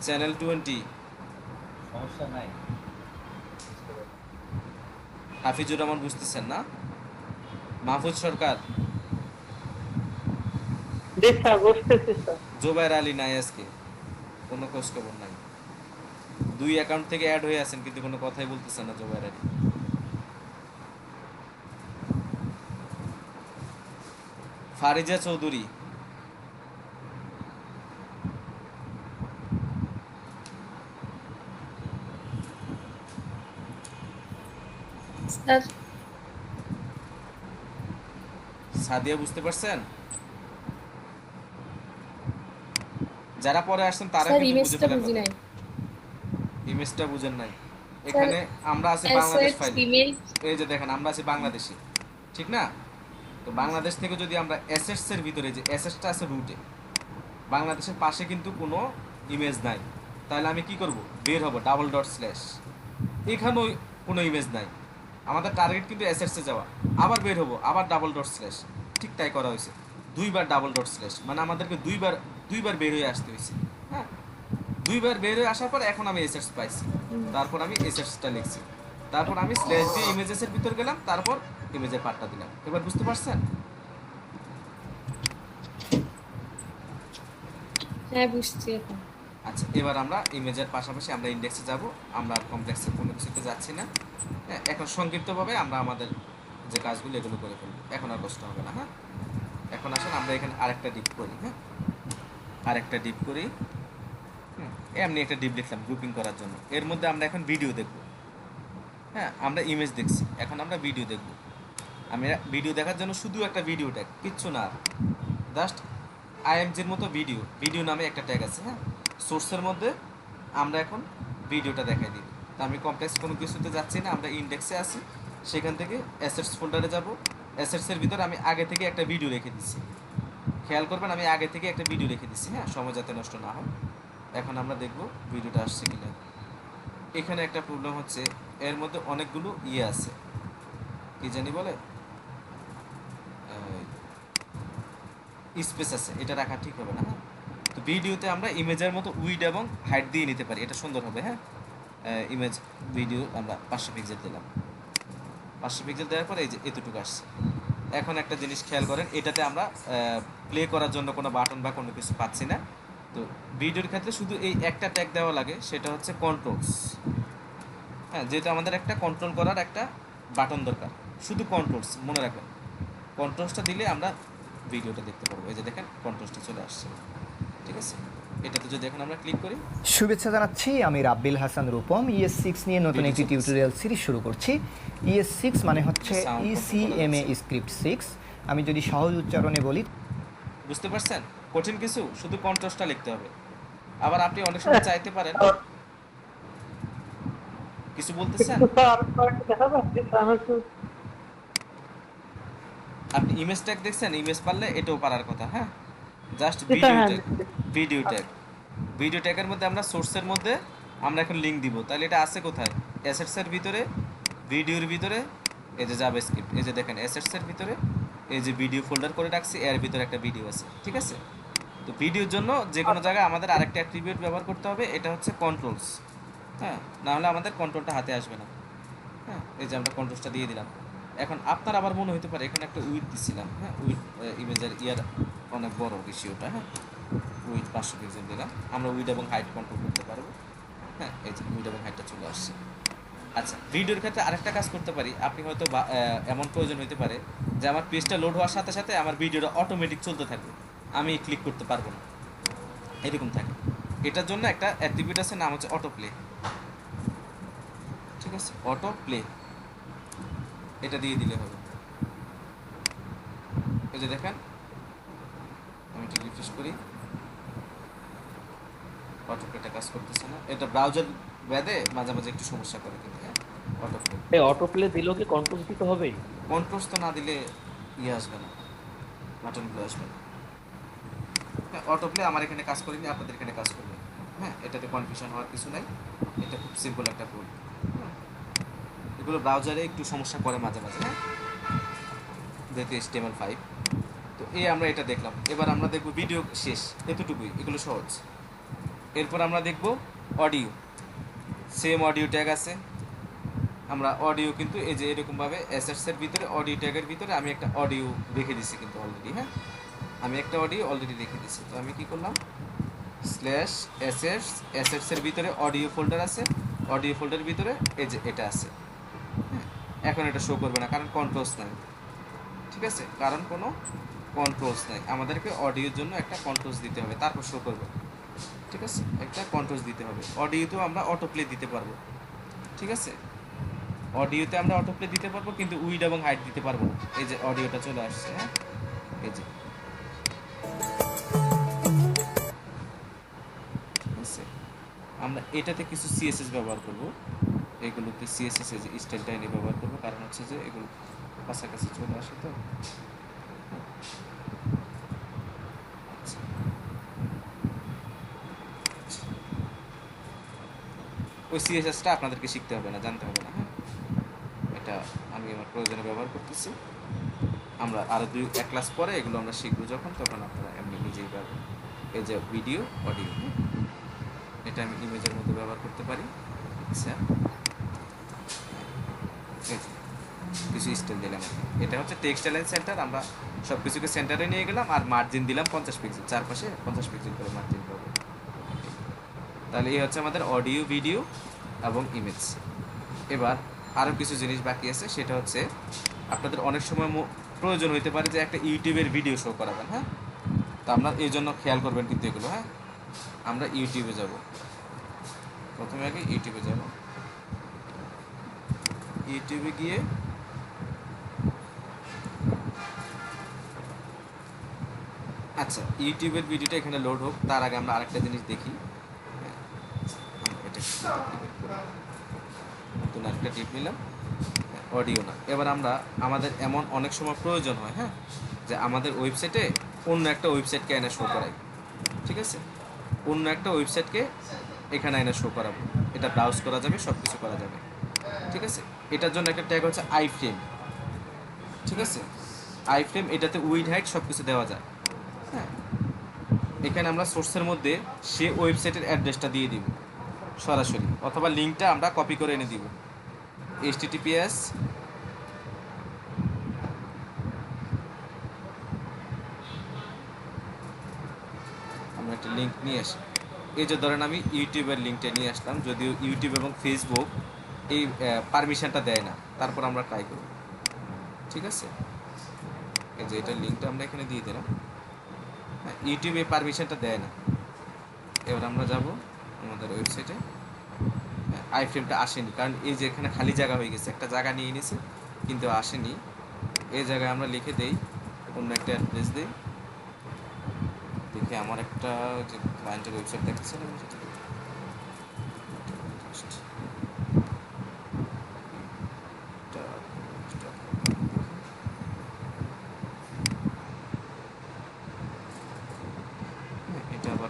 চ্যানেল 20, সমস্যা নাই। হাফিজুর রহমান বুঝতেছেন না? মাহফুজ সরকার, জি স্যার, বুঝতেছি স্যার। জোবায়ের আলী নাই, আজকে কোনো খোঁজ খবর নাই। 2 অ্যাকাউন্ট থেকে অ্যাড হয়ে আছেন কিন্তু কোনো কথাই বলতেছেন না জোবায়ের আলী। ফারিজা চৌধুরী, স্যার সাদিয়া বুঝতে পারছেন? যারা পরে আসছেন তারা স্যার কিন্তু বুঝে ইমেজটা ফেলার বুঝি কথা। নাই। ইমেজটা বুঝেন নাই? এখানে আমরা আছি বাংলাদেশ অ্যাসেট ফাইলে। ইমেজ এই যে দেখেন আমরা আছি বাংলাদেশে, ঠিক না? তো বাংলাদেশ থেকে যদি আমরা অ্যাসেটস এর ভিতরে, যে অ্যাসেটসটা আছে রুটে, বাংলাদেশের পাশে কিন্তু কোনো ইমেজ নাই, তাহলে আমি কি করব? বের হব ডাবল ডট স্ল্যাশ, এখানেও কোনো ইমেজ নাই। আমাদের টার্গেট কিন্তু অ্যাসেটসে যাওয়া, আবার বের হব, আবার ডাবল ডট স্ল্যাশ। ঠিক তাই করা হয়েছে, 2বার ডাবল ডট স্ল্যাশ, মানে আমাদেরকে দুইবার বের হয়ে আসতে হয়েছে। হ্যাঁ, 2বার বের হয়ে আসার পর এখন আমি এসেটস পাইছি, তারপর আমি এসেটসটা লিখছি, তারপর আমি স্ল্যাশ দিয়ে ইমেজেসের ভিতর গেলাম, তারপর ইমেজের পার্টটা দিলাম। এবার বুঝতে পারছেন? হ্যাঁ বুঝছি এখন। আচ্ছা, এবার আমরা ইমেজের পাশাপাশি আমরা ইন্ডেক্সে যাব, আমরা কমপ্লেক্সের কোনো কিছুতে যাচ্ছি না। হ্যাঁ, এখন সংক্ষিপ্তভাবে আমরা আমাদের যে কাজগুলো এগুলো করে ফেলবো, এখন আর কষ্ট হবে না। হ্যাঁ, এখন আসেন আমরা এখানে আরেকটা ডিপ করি। হ্যাঁ, আরেকটা ডিপ করি। এমনি একটা ডিপ লিখলাম গ্রুপিং করার জন্য। এর মধ্যে আমরা এখন ভিডিও দেখব। হ্যাঁ, আমরা ইমেজ দেখছি, এখন আমরা ভিডিও দেখব। আমি ভিডিও দেখার জন্য শুধু একটা ভিডিও ট্যাগ, কিচ্ছু না, জাস্ট আইএমজির মতো ভিডিও, ভিডিও নামে একটা ট্যাগ আছে। হ্যাঁ, সোর্সের মধ্যে আমরা এখন ভিডিওটা দেখাই দিই। তা আমি কমপ্লেক্স কোনো কিছুতে যাচ্ছি না, আমরা ইন্ডেক্সে আছি, সেখান থেকে অ্যাসেটস ফোল্ডারে যাব। অ্যাসেটসের ভিতরে আমি আগে থেকে একটা ভিডিও রেখে দিচ্ছি, খেয়াল করবেন আমি আগে থেকে একটা ভিডিও রেখে দিচ্ছি। হ্যাঁ, সময় যাতে নষ্ট না হয়। এখন আমরা দেখব ভিডিওটা আসছে কিনা। এখানে একটা প্রবলেম হচ্ছে, এর মধ্যে অনেকগুলো ইয়ে আছে, কি জানি বলে, স্পেস আছে, এটা রাখা ঠিক হবে না। হ্যাঁ, তো ভিডিওতে আমরা ইমেজের মতো উইড এবং হাইট দিয়ে নিতে পারি, এটা সুন্দর হবে। হ্যাঁ, ইমেজ ভিডিও আমরা 500 পিক্সেল দিলাম, 500 পিক্সেল দেওয়ার পরে এই যে এতটুকু আসছে। এখন একটা জিনিস খেয়াল করেন, এটাতে আমরা প্লে করার জন্য কোনো বাটন বা কোনো কিছু পাচ্ছি না। তো ভিডিওর ক্ষেত্রে শুধু এই একটা ট্যাগ দেওয়া লাগে, সেটা হচ্ছে কন্ট্রোলস। হ্যাঁ, যেহেতু আমাদের একটা কন্ট্রোল করার একটা বাটন দরকার, শুধু কন্ট্রোলস মনে রাখবেন। কন্ট্রোলসটা দিলে আমরা ভিডিওটা দেখতে পারবো। এই যে দেখেন কন্ট্রোলসটা চলে আসছে, ঠিক আছে? এটাতে যদি এখন আমরা ক্লিক করি, শুভেচ্ছা জানাচ্ছি, আমি রাব্বিল হাসান রূপম। ES6 নিয়ে নতুন একটি টিউটোরিয়াল সিরিজ শুরু করছি। ES6 মানে হচ্ছে ECMA স্ক্রিপ্ট 6। আমি যদি সহজ উচ্চারণে বলি, বুঝতে পারছেন? কঠিন কিছু, শুধু কন্ট্রোলসটা লিখতে হবে। আবার আপনি অনেক সময় চাইতে পারেন, কিছু বলতেছেন? একটু স্যার কয়েকটা দেখা যাচ্ছে স্যার, আমি একটু আপনি ইমেজ ট্যাগ দেখছেন, ইমেজ পারলে এটাও পারার কথা। হ্যাঁ, জাস্ট এটা ভিডিও হ্যাঁ ট্যাগ, ভিডিও ট্যাগ, ভিডিও ট্যাগের মধ্যে আমরা সোর্সের মধ্যে আমরা এখন লিঙ্ক দিব। তাহলে এটা আছে কোথায়? অ্যাসেটসের ভিতরে, ভিডিওর ভিতরে, এই যে জাভাস্ক্রিপ্ট, এই যে দেখেন অ্যাসেটসের ভিতরে এই যে ভিডিও ফোল্ডার করে রাখছি, এর ভিতরে একটা ভিডিও আছে। ঠিক আছে, তো ভিডিওর জন্য যে কোনো জায়গায় আমাদের আরেকটা অ্যাট্রিবিউট ব্যবহার করতে হবে, এটা হচ্ছে কন্ট্রোলস। হ্যাঁ, না হলে আমাদের কন্ট্রোলটা হাতে আসবে না। হ্যাঁ, এই যে আমরা কন্ট্রোলসটা দিয়ে দিলাম। এখন আপনার আবার মনে হতে পারে এখানে একটা উইথ দিছিলাম। হ্যাঁ, উইথ ইমেজের ইয়ার অনেক বড় রেশিওটা। হ্যাঁ, উইথ 500 পিক্সেল দিলাম। আমরা উইথ এবং হাইট কন্ট্রোল করতে পারবো। হ্যাঁ, এই যে উইথ এবং হাইটটা চলে আসছে। আচ্ছা, ভিডিওর ক্ষেত্রে আরেকটা কাজ করতে পারি। আপনি হয়তো এমন প্রয়োজন হতে পারে যে আমার পেজটা লোড হওয়ার সাথে সাথে আমার ভিডিওটা অটোমেটিক চলতে থাকবে, আমি ক্লিক করতে পারবো না, এরকম থাকে। এটার জন্য একটা অ্যাট্রিবিউট আছে, নাম হচ্ছে অটো প্লে। ঠিক আছে, অটো প্লে, এটা দিয়ে দিলে হবে। এই যে দেখেন, আমি একটু রিফ্রেশ করি, অটো প্লেটা কাজ করতেছে না। এটা ব্রাউজার ব্যাদে মাঝে মাঝে একটু সমস্যা করে কিন্তু। হ্যাঁ, অটো প্লে, এই অটো প্লে দিলেও কি কন্ট্রোল দিতে হবেই? কন্ট্রোলস তো না দিলে ইয়ে আসবে না, বাটনগুলো আসবে না। হ্যাঁ, অটো প্লে আমার এখানে কাজ করিনি, আপনাদের এখানে কাজ করবে। হ্যাঁ, এটাতে কনফিউশন হওয়ার কিছু নাই, এটা খুব সিম্পল একটা কোড। এগুলো ব্রাউজারে একটু সমস্যা করে মাঝে মাঝে। হ্যাঁ, যেহেতু HTML5। তো আমরা এটা দেখলাম। এবার আমরা দেখব ভিডিও শেষ, এতটুকুই, এগুলো সহজ। এরপর আমরা দেখব অডিও। সেম অডিও ট্যাগ আছে, আমরা অডিও কিন্তু এই যে এরকমভাবে অ্যাসেটসের ভিতরে অডিও ট্যাগের ভিতরে আমি একটা অডিও রেখে দিছি কিন্তু অলরেডি। হ্যাঁ, আমি একটা অডিও অলরেডি রেখে দিছি। তো আমি কি করলাম, স্ল্যাশ অ্যাসেটস, অ্যাসেটসের ভিতরে অডিও ফোল্ডার আছে, অডিও ফোল্ডারের ভিতরে এই যে এটা আছে। হ্যাঁ, এখন এটা শো করবে না কারণ কন্ট্রোলস নাই। ঠিক আছে, কারণ কোনো কন্ট্রোলস নাই, আমাদেরকে অডিওর জন্য একটা কন্ট্রোলস দিতে হবে, তারপর শো করবে। ঠিক আছে, একটা কন্ট্রোলস দিতে হবে। অডিওতেও আমরা অটো প্লে দিতে পারবো। ঠিক আছে, অডিওতে আমরা অটো প্লে দিতে পারবো, কিন্তু উইড এবং হাইট দিতে পারবো না। এই যে অডিওটা চলে আসছে। হ্যাঁ, এই যে, ঠিক আছে, আমরা এটাতে কিছু সিএসএস ব্যবহার করব। এগুলোতে সিএসএস এর স্টাইল টাইনে ব্যবহার করব, কারণ হচ্ছে যে এগুলো কাছাকাছি চলে আসে। তো আচ্ছা, ওই সিএসএসটা আপনাদেরকে শিখতে হবে না, জানতে হবে না। হ্যাঁ, এটা আমি আমার প্রয়োজনে ব্যবহার করতেছি। আমরা আরও এক ক্লাস পরে এগুলো আমরা শিখবো যখন, তখন আপনারা এমনি নিজেই পারবেন। এই যে ভিডিও, অডিও, এটা আমি ইমেজের মধ্যে ব্যবহার করতে পারি। আচ্ছা, কিছু স্টাইল দিলাম। এটা হচ্ছে টেক্সট অ্যালাইন সেন্টার, আমরা সব কিছুকে সেন্টারে নিয়ে গেলাম, আর মার্জিন দিলাম 50 পিক্সেল, চারপাশে 50 পিক্সেল করে মার্জিন করবো। তাহলে এই হচ্ছে আমাদের অডিও, ভিডিও এবং ইমেজ। এবার আরও কিছু জিনিস বাকি আছে, সেটা হচ্ছে আপনাদের অনেক সময় প্রয়োজন হইতে পারে যে একটা ইউটিউবের ভিডিও শো করাবেন। হ্যাঁ, তো আমরা এই জন্য খেয়াল করবেন কিন্তু এগুলো। হ্যাঁ, আমরা ইউটিউবে যাব, প্রথমে আগে ইউটিউবে যাব। ইউটিউবে গিয়ে আচ্ছা, ইউটিউবের ভিডিওটা এখানে লোড হোক, তার আগে আমরা আরেকটা জিনিস দেখি। হ্যাঁ, এটা নতুন আরেকটা টিপ নিলাম, অডিও না। এবার আমরা আমাদের এমন অনেক সময় প্রয়োজন হয়, হ্যাঁ, যে আমাদের ওয়েবসাইটে অন্য একটা ওয়েবসাইটকে এনে শো করাই। ঠিক আছে, অন্য একটা ওয়েবসাইটকে এখানে এনে শো করাবো, এটা ব্রাউজ করা যাবে, সব কিছু করা যাবে। ঠিক আছে, এটার জন্য একটা ট্যাগ হচ্ছে আই ফ্রেম। ঠিক আছে, আই ফ্রেম, এটাতে উইড হাইট সব কিছু দেওয়া যায়। হ্যাঁ, এখানে আমরা সোর্সের মধ্যে সে ওয়েবসাইটের অ্যাড্রেসটা দিয়ে দিব সরাসরি, অথবা লিঙ্কটা আমরা কপি করে এনে দিব। https আমরা একটা লিঙ্ক নিয়ে আসি। এই যে ধরেন আমি ইউটিউবের লিঙ্কটা নিয়ে আসলাম, যদিও ইউটিউব এবং ফেসবুক এই পারমিশনটা দেয় না, তারপর আমরা ট্রাই করব। ঠিক আছে, এই যে এটার লিঙ্কটা আমরা এখানে দিয়ে দিলাম। হ্যাঁ, ইউটিউব এই পারমিশনটা দেয় না। এবার আমরা যাব আমাদের ওয়েবসাইটে। আই ফ্রেমটা আসেনি, কারণ এই যে এখানে খালি জায়গা হয়ে গেছে, একটা জায়গা নিয়ে নিয়েছে কিন্তু আসেনি। এই জায়গায় আমরা লিখে দেই, অন্য একটা অ্যাড্রেস দিই, দেখি আমার একটা যে ক্লায়েন্টের ওয়েবসাইট দেখতেছিলাম সেটা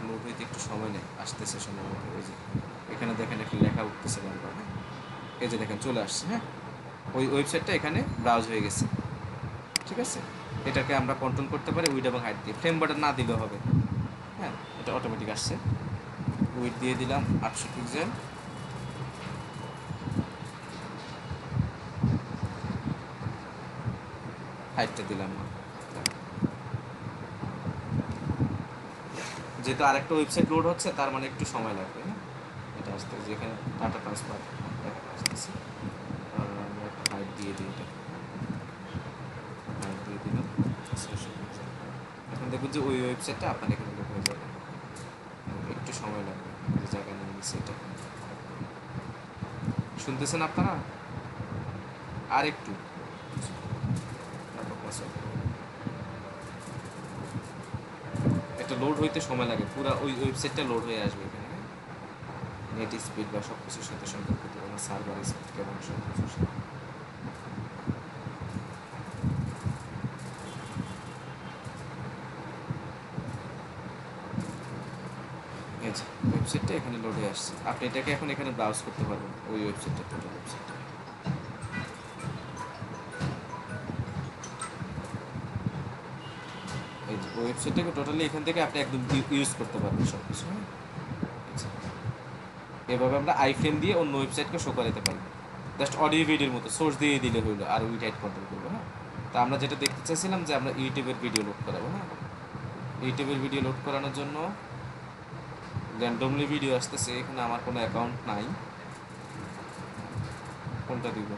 লোড হইতে একটু সময় নেই, আসতেছে সম্ভবত। ওই যে এখানে দেখেন একটা লেখা উঠতেছে বারবার, হ্যাঁ এই যে দেখেন চলে আসছে, হ্যাঁ ওই ওয়েবসাইটটা এখানে ব্রাউজ হয়ে গেছে, ঠিক আছে। এটাকে আমরা কন্ট্রোল করতে পারি উইড এবং হাইট দিয়ে, ফ্রেম বাটন না দিলেও হবে, হ্যাঁ এটা অটোমেটিক আসছে। উইড দিয়ে দিলাম 800 পিক্সেল, হাইটটা দিলাম না, যেহেতু আরেকটা ওয়েবসাইট লোড হচ্ছে তার মানে একটু সময় লাগবে, হ্যাঁ এটা আসতে যেখানে ডাটা ট্রান্সফার আসতেছে। আর আমরা একটা হাইট দিয়ে দিই, এটা হাইট দিয়ে দিলাম 600 পিক্সেল। এখন দেখুন যে ওই ওয়েবসাইটটা আপনার এখানে লোড হয়ে যাবে, একটু সময় লাগবে, যে জায়গায় নিয়ে নিচ্ছে এটা। শুনতেছেন আপনারা? আর একটু এটা লোড হইতে সময় লাগে, পুরো ওই ওয়েবসাইটটা লোড হয়ে আসবে এখানে। নেট স্পিড বা সব কিছুর সাথে সম্পর্কিত কোনো সার্ভার স্পিড কেমন সব কিছুর সাথে। এই যে ওয়েবসাইটটা এখানে লোড হয়ে আসছে, আপনি এটাকে এখন এখানে ব্রাউজ করতে পারবেন, ওই ওয়েবসাইটটা, টোটাল ওয়েবসাইটটা। এই যে ওয়েবসাইটটাকে টোটালি এখান থেকে আপনি একদম ইউজ করতে পারবেন সব কিছু, হ্যাঁ এভাবে আমরা আইফ্রেম দিয়ে অন্য ওয়েবসাইটকে শো করাতে পারি, জাস্ট অডিও ভিডিওর মতো সোর্স দিয়ে দিলে হইলো, আর উইড হাইট কন্ট্রোল করবো, হ্যাঁ। তা আমরা যেটা দেখতে চাইছিলাম যে আমরা ইউটিউবের ভিডিও লোড করাবো, হ্যাঁ ইউটিউবের ভিডিও লোড করানোর জন্য র্যান্ডমলি ভিডিও আসতেছে, এখানে আমার কোনো অ্যাকাউন্ট নাই, কোনটা দিব?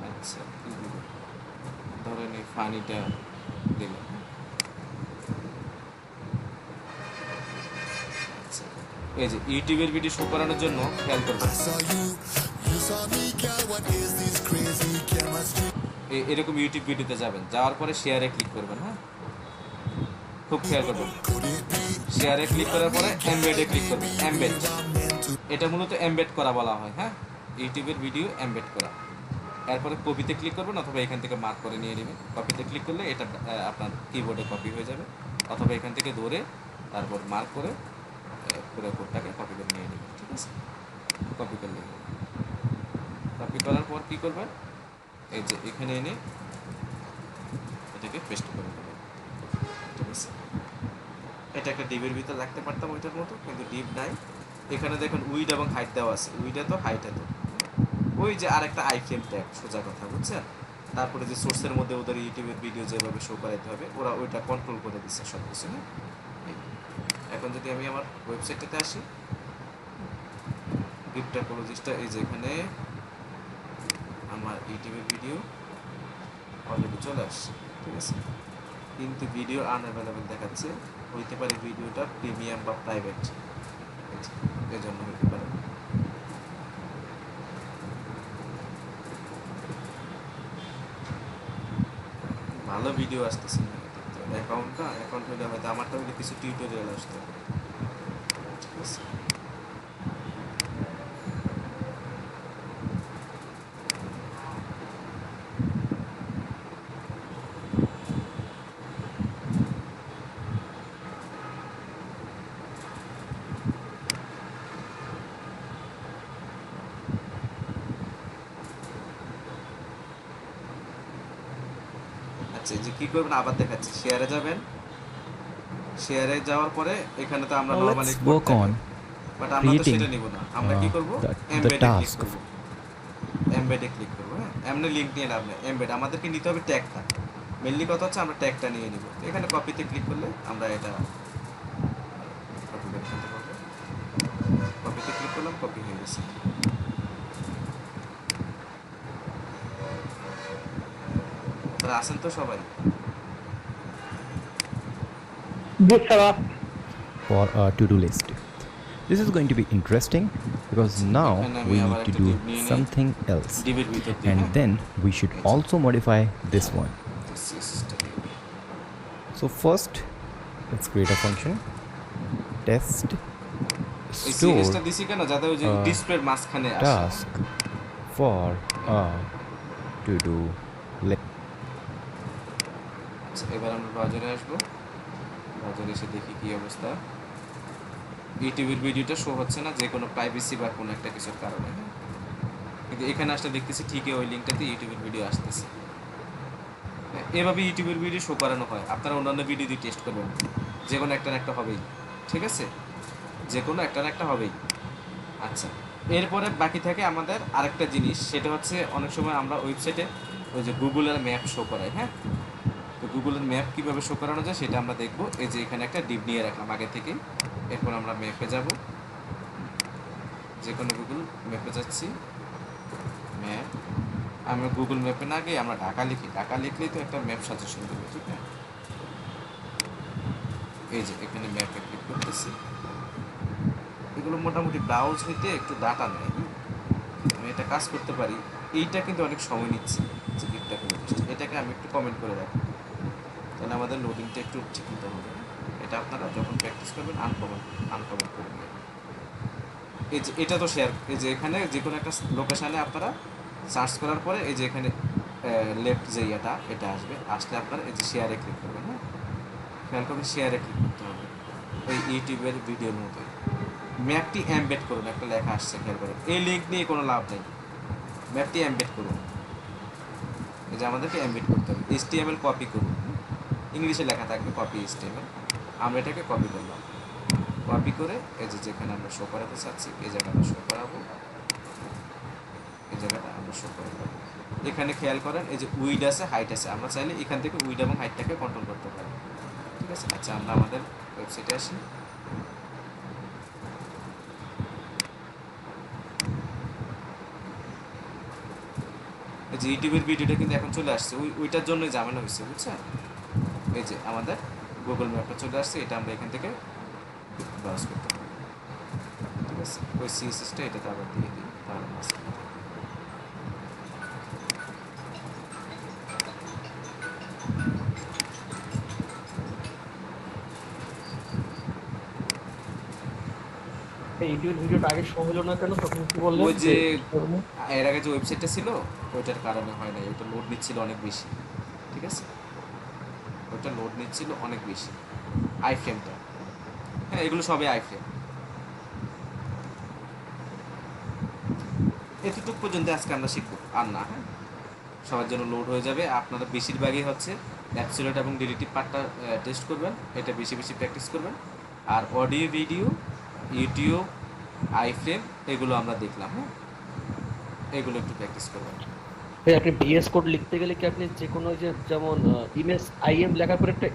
আচ্ছা কি দিব, ধরেন এই ফানিটা দিলাম। আচ্ছা এই যে ইউটিউবের ভিডিও শো করানোর জন্য খেয়াল করবেন, এরকম ইউটিউব ভিডিওতে যাবেন, যাওয়ার পরে শেয়ারে ক্লিক করবেন, হ্যাঁ খুব খেয়াল করবেন। শেয়ারে ক্লিক করার পরে এমবেডে ক্লিক করবেন, এমবেড, এটা মূলত এমবেড করা বলা হয়, হ্যাঁ ইউটিউবের ভিডিও এমবেড করা। এরপরে কপিতে ক্লিক করবেন অথবা এখান থেকে মার্ক করে নিয়ে নেবেন, কপিতে ক্লিক করলে এটা আপনার কিবোর্ডে কপি হয়ে যাবে, অথবা এখান থেকে ধরে তারপর মার্ক করে পুরো কোডটাকে কপি করে নিয়ে নেবেন, ঠিক আছে। কপি করলে, কপি করার পর কী করবেন, এই যে এখানে এনে এটাকে পেস্ট করে দেবেন, ঠিক আছে। এটা একটা ডিবের ভিতর রাখতে পারতাম ওইটার মতো, কিন্তু ডিপ নাই। এখানে দেখুন উইড এবং হাইট দেওয়া আছে, উইড এত হাইট এত, ওই যে আরেকটা আইফ্রেম ট্যাগ, সোজা কথা বুঝছেন। তারপরে যে সোর্সের মধ্যে ওদের ইউটিউবের ভিডিও যেভাবে শো করাইতে হবে ওরা ওইটা কন্ট্রোল করে দিচ্ছে সব কিছু, হ্যাঁ। এখন যদি আমি আমার ওয়েবসাইটটাতে আসি, গিফট অ্যাপোলজিস্টটা, এই যে এখানে আমার ইউটিউবের ভিডিও অলরেডি চলে আসছে, ঠিক আছে, কিন্তু ভিডিও আনঅ্যাভেলেবেল দেখাচ্ছে, হইতে পারে ভিডিওটা প্রিমিয়াম বা প্রাইভেট, এই জন্য হইতে পারে। ভালো ভিডিও আসতেছে না, অ্যাকাউন্ট হলে হয়তো আমারটা হলে কিছু টিউটোরিয়াল আসতো, ঠিক আছে। আচ্ছা এই যে কি করবেন আবার দেখাচ্ছি, শেয়ারে যাবেন, শেয়ারে যাওয়ার পরে এখানে তো আমরা নরমালি work on বাট আমরা তো creating সেটা নিব না, আমরা কি করব the এমবেডে ক্লিক task. করব, এমবেডে ক্লিক করব, হ্যাঁ এমনি লিংক নিয়ে লাভ নেই, এমবেড আমাদেরকে নিতে হবে ট্যাগটা, মেইনলি কথা হচ্ছে আমরা ট্যাগটা নিয়ে নিব। এখানে কপিতে ক্লিক করলে আমরা এটা কপি করে ফেলতে পারবো, কপিতে ক্লিক করলাম, কপি হয়ে গেছে। তারা আছেন তো সবাই? for a to-do list. This is going to be interesting because now we need to do something else, ডিবের ভিতর দিয়ে, and then we should also modify this one. So first, let's create a function test এই store সিরিজটা দিছি কেন, যাতে ওই যে ডিসপ্লের মাঝখানে আসে। task for a to-do list. আচ্ছা, এবার আমরা ব্রাউজারে আসবো। ব্রাউজারে এসে দেখি কি অবস্থা। ইউটিউবের ভিডিওটা শো হচ্ছে না, যে কোনো প্রাইভেসি বা কোনো একটা কিছুর কারণে, হ্যাঁ। কিন্তু এখানে আসলে দেখতেছি ঠিকই ওই লিঙ্কটাতে ইউটিউবের ভিডিও আসতেছে। এভাবে ইউটিউবের ভিডিও শো করানো হয়। আপনারা অন্যান্য ভিডিও দিয়ে টেস্ট করবেন, যে কোনো একটা না একটা হবেই, ঠিক আছে, যে কোনো একটা না একটা হবেই। আচ্ছা, এরপরে বাকি থাকে আমাদের আরেকটা জিনিস, সেটা হচ্ছে অনেক সময় আমরা ওয়েবসাইটে ওই যে গুগলের ম্যাপ শো করাই, হ্যাঁ। তো গুগলের ম্যাপ কীভাবে শো করানো যায় সেটা আমরা দেখবো। এই যে এখানে একটা ডিপ নিয়ে রাখলাম আগে থেকে। এরপর আমরা ম্যাপে যাব, যে কোনো গুগল ম্যাপে যাচ্ছি। ম্যাপ, আমরা গুগল ম্যাপে না গিয়ে আমরা ঢাকা লিখি। ঢাকা লিখলেই তো একটা ম্যাপ সাজেশন দেবে, ঠিক আছে। এই যে এখানে ম্যাপে ক্লিক করতেছি। এগুলো মোটামুটি ব্রাউজ হইতে একটু ডাটা নেয়। আমি এটা কাজ করতে পারি। এইটা কিন্তু অনেক সময় নিচ্ছে, যে গিফটটা করে দিচ্ছি। এটাকে আমি একটু কমেন্ট করে রাখি, তাহলে আমাদের লোডিংটা একটু ঠিক মতো হবে। এটা আপনারা যখন প্র্যাকটিস করবেন আনকমেন্ট করে নেবেন। এই যে এটা তো শেয়ার, এই যে এখানে যে কোনো একটা লোকেশানে আপনারা সার্চ করার পরে এই যে এখানে লেফট যে এটা আসবে, আসলে আপনারা এই যে শেয়ারে ক্লিক করবেন, হ্যাঁ। খেয়াল করবেন শেয়ারে ক্লিক করতে হবে, ওই ইউটিউবের ভিডিওর মতোই। ম্যাপটি এমবেড করুন, একটা লেখা আসছে, খেয়াল করেন। এই লিঙ্ক নিয়ে কোনো লাভ নেই, ম্যাপটি এমবেড করুন। এই যে আমাদেরকে এমবেড করতে হবে। HTML কপি করুন, ইংলিশে লেখা থাকবে কপি HTML। আমরা এটাকে কপি করলাম, কপি করে এই যে যেখানে আমরা শো করাতে চাচ্ছি এই জায়গাটা শো করাবো, এই জায়গাটা আমরা শো করাবো। এখানে খেয়াল করেন এই যে উইড আছে, হাইট আছে। আমরা চাইলে এখান থেকে উইড এবং হাইটটাকে কন্ট্রোল করতে পারি, ঠিক আছে। আচ্ছা, আমরা আমাদের ওয়েবসাইটে আসি। এই যে ইউটিউবের ভিডিওটা কিন্তু এখন চলে আসছে, ওইটার জন্যই ঝামেলা হয়েছে, বুঝছেন। এই যে আমাদের গুগল ম্যাপটা চলে আসছে, এটা আমরা এখান থেকে ব্রাউজ করতে পারি, ঠিক আছে। ওই CSSটা এটাতে আবার দিয়ে দিই, তাহলে এই ইউটিউব ভিডিওটা আগে শো হলো না কেন, তখন কি বললেন? ওই যে এর আগে যে ওয়েবসাইটটা ছিল ওইটার কারণে হয় না, ওটা লোড নিচ্ছিল অনেক বেশি, ঠিক আছে। ওটা লোড নিচ্ছিল অনেক বেশি, আইফ্রেমটা, হ্যাঁ। এগুলো সবই আইফ্রেম। এতটুকু পর্যন্ত আজকে আমরা শিখবো, আর না, হ্যাঁ। সবার জন্য লোড হয়ে যাবে। আপনারা বেশিরভাগই হচ্ছে অ্যাবসলিউট এবং রিলেটিভ পার্টটা টেস্ট করবেন, এটা বেশি বেশি প্র্যাকটিস করবেন। আর অডিও ভিডিও, ইউটিউব, আইফ্রেম এগুলো আমরা দেখলাম, হ্যাঁ। এগুলো একটু প্র্যাকটিস করবেন। আপনি VS কোড লিখতে গেলে কি আপনি যে কোনো যে যেমন ইমেজ IM লেখার পরে একটা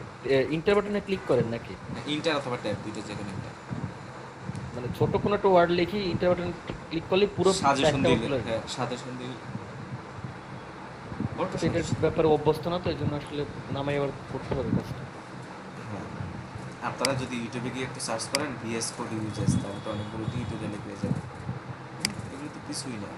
ইন্টার বাটনে ক্লিক করেন নাকি? ইন্টার অথবা ট্যাব, দুইটা যে কোনো একটা। মানে ছোট কোনো একটা ওয়ার্ড লিখি ইন্টার বাটন ক্লিক করলে পুরো সাজেশন ট্যাগটা দিলে, উঠলো। হ্যাঁ, সাজেশন দিলে। এটার ব্যাপারে অভ্যস্ত না, তো এই জন্য আসলে নামাই আবার করতে হবে কাজটা। হ্যাঁ, আপনারা যদি ইউটিউবে গিয়ে একটু সার্চ করেন VS কোড ইউজেস, তাহলে তো অনেকগুলো টিউটোরিয়ালে পেয়ে যাবেন। এগুলো তো কিছুই না।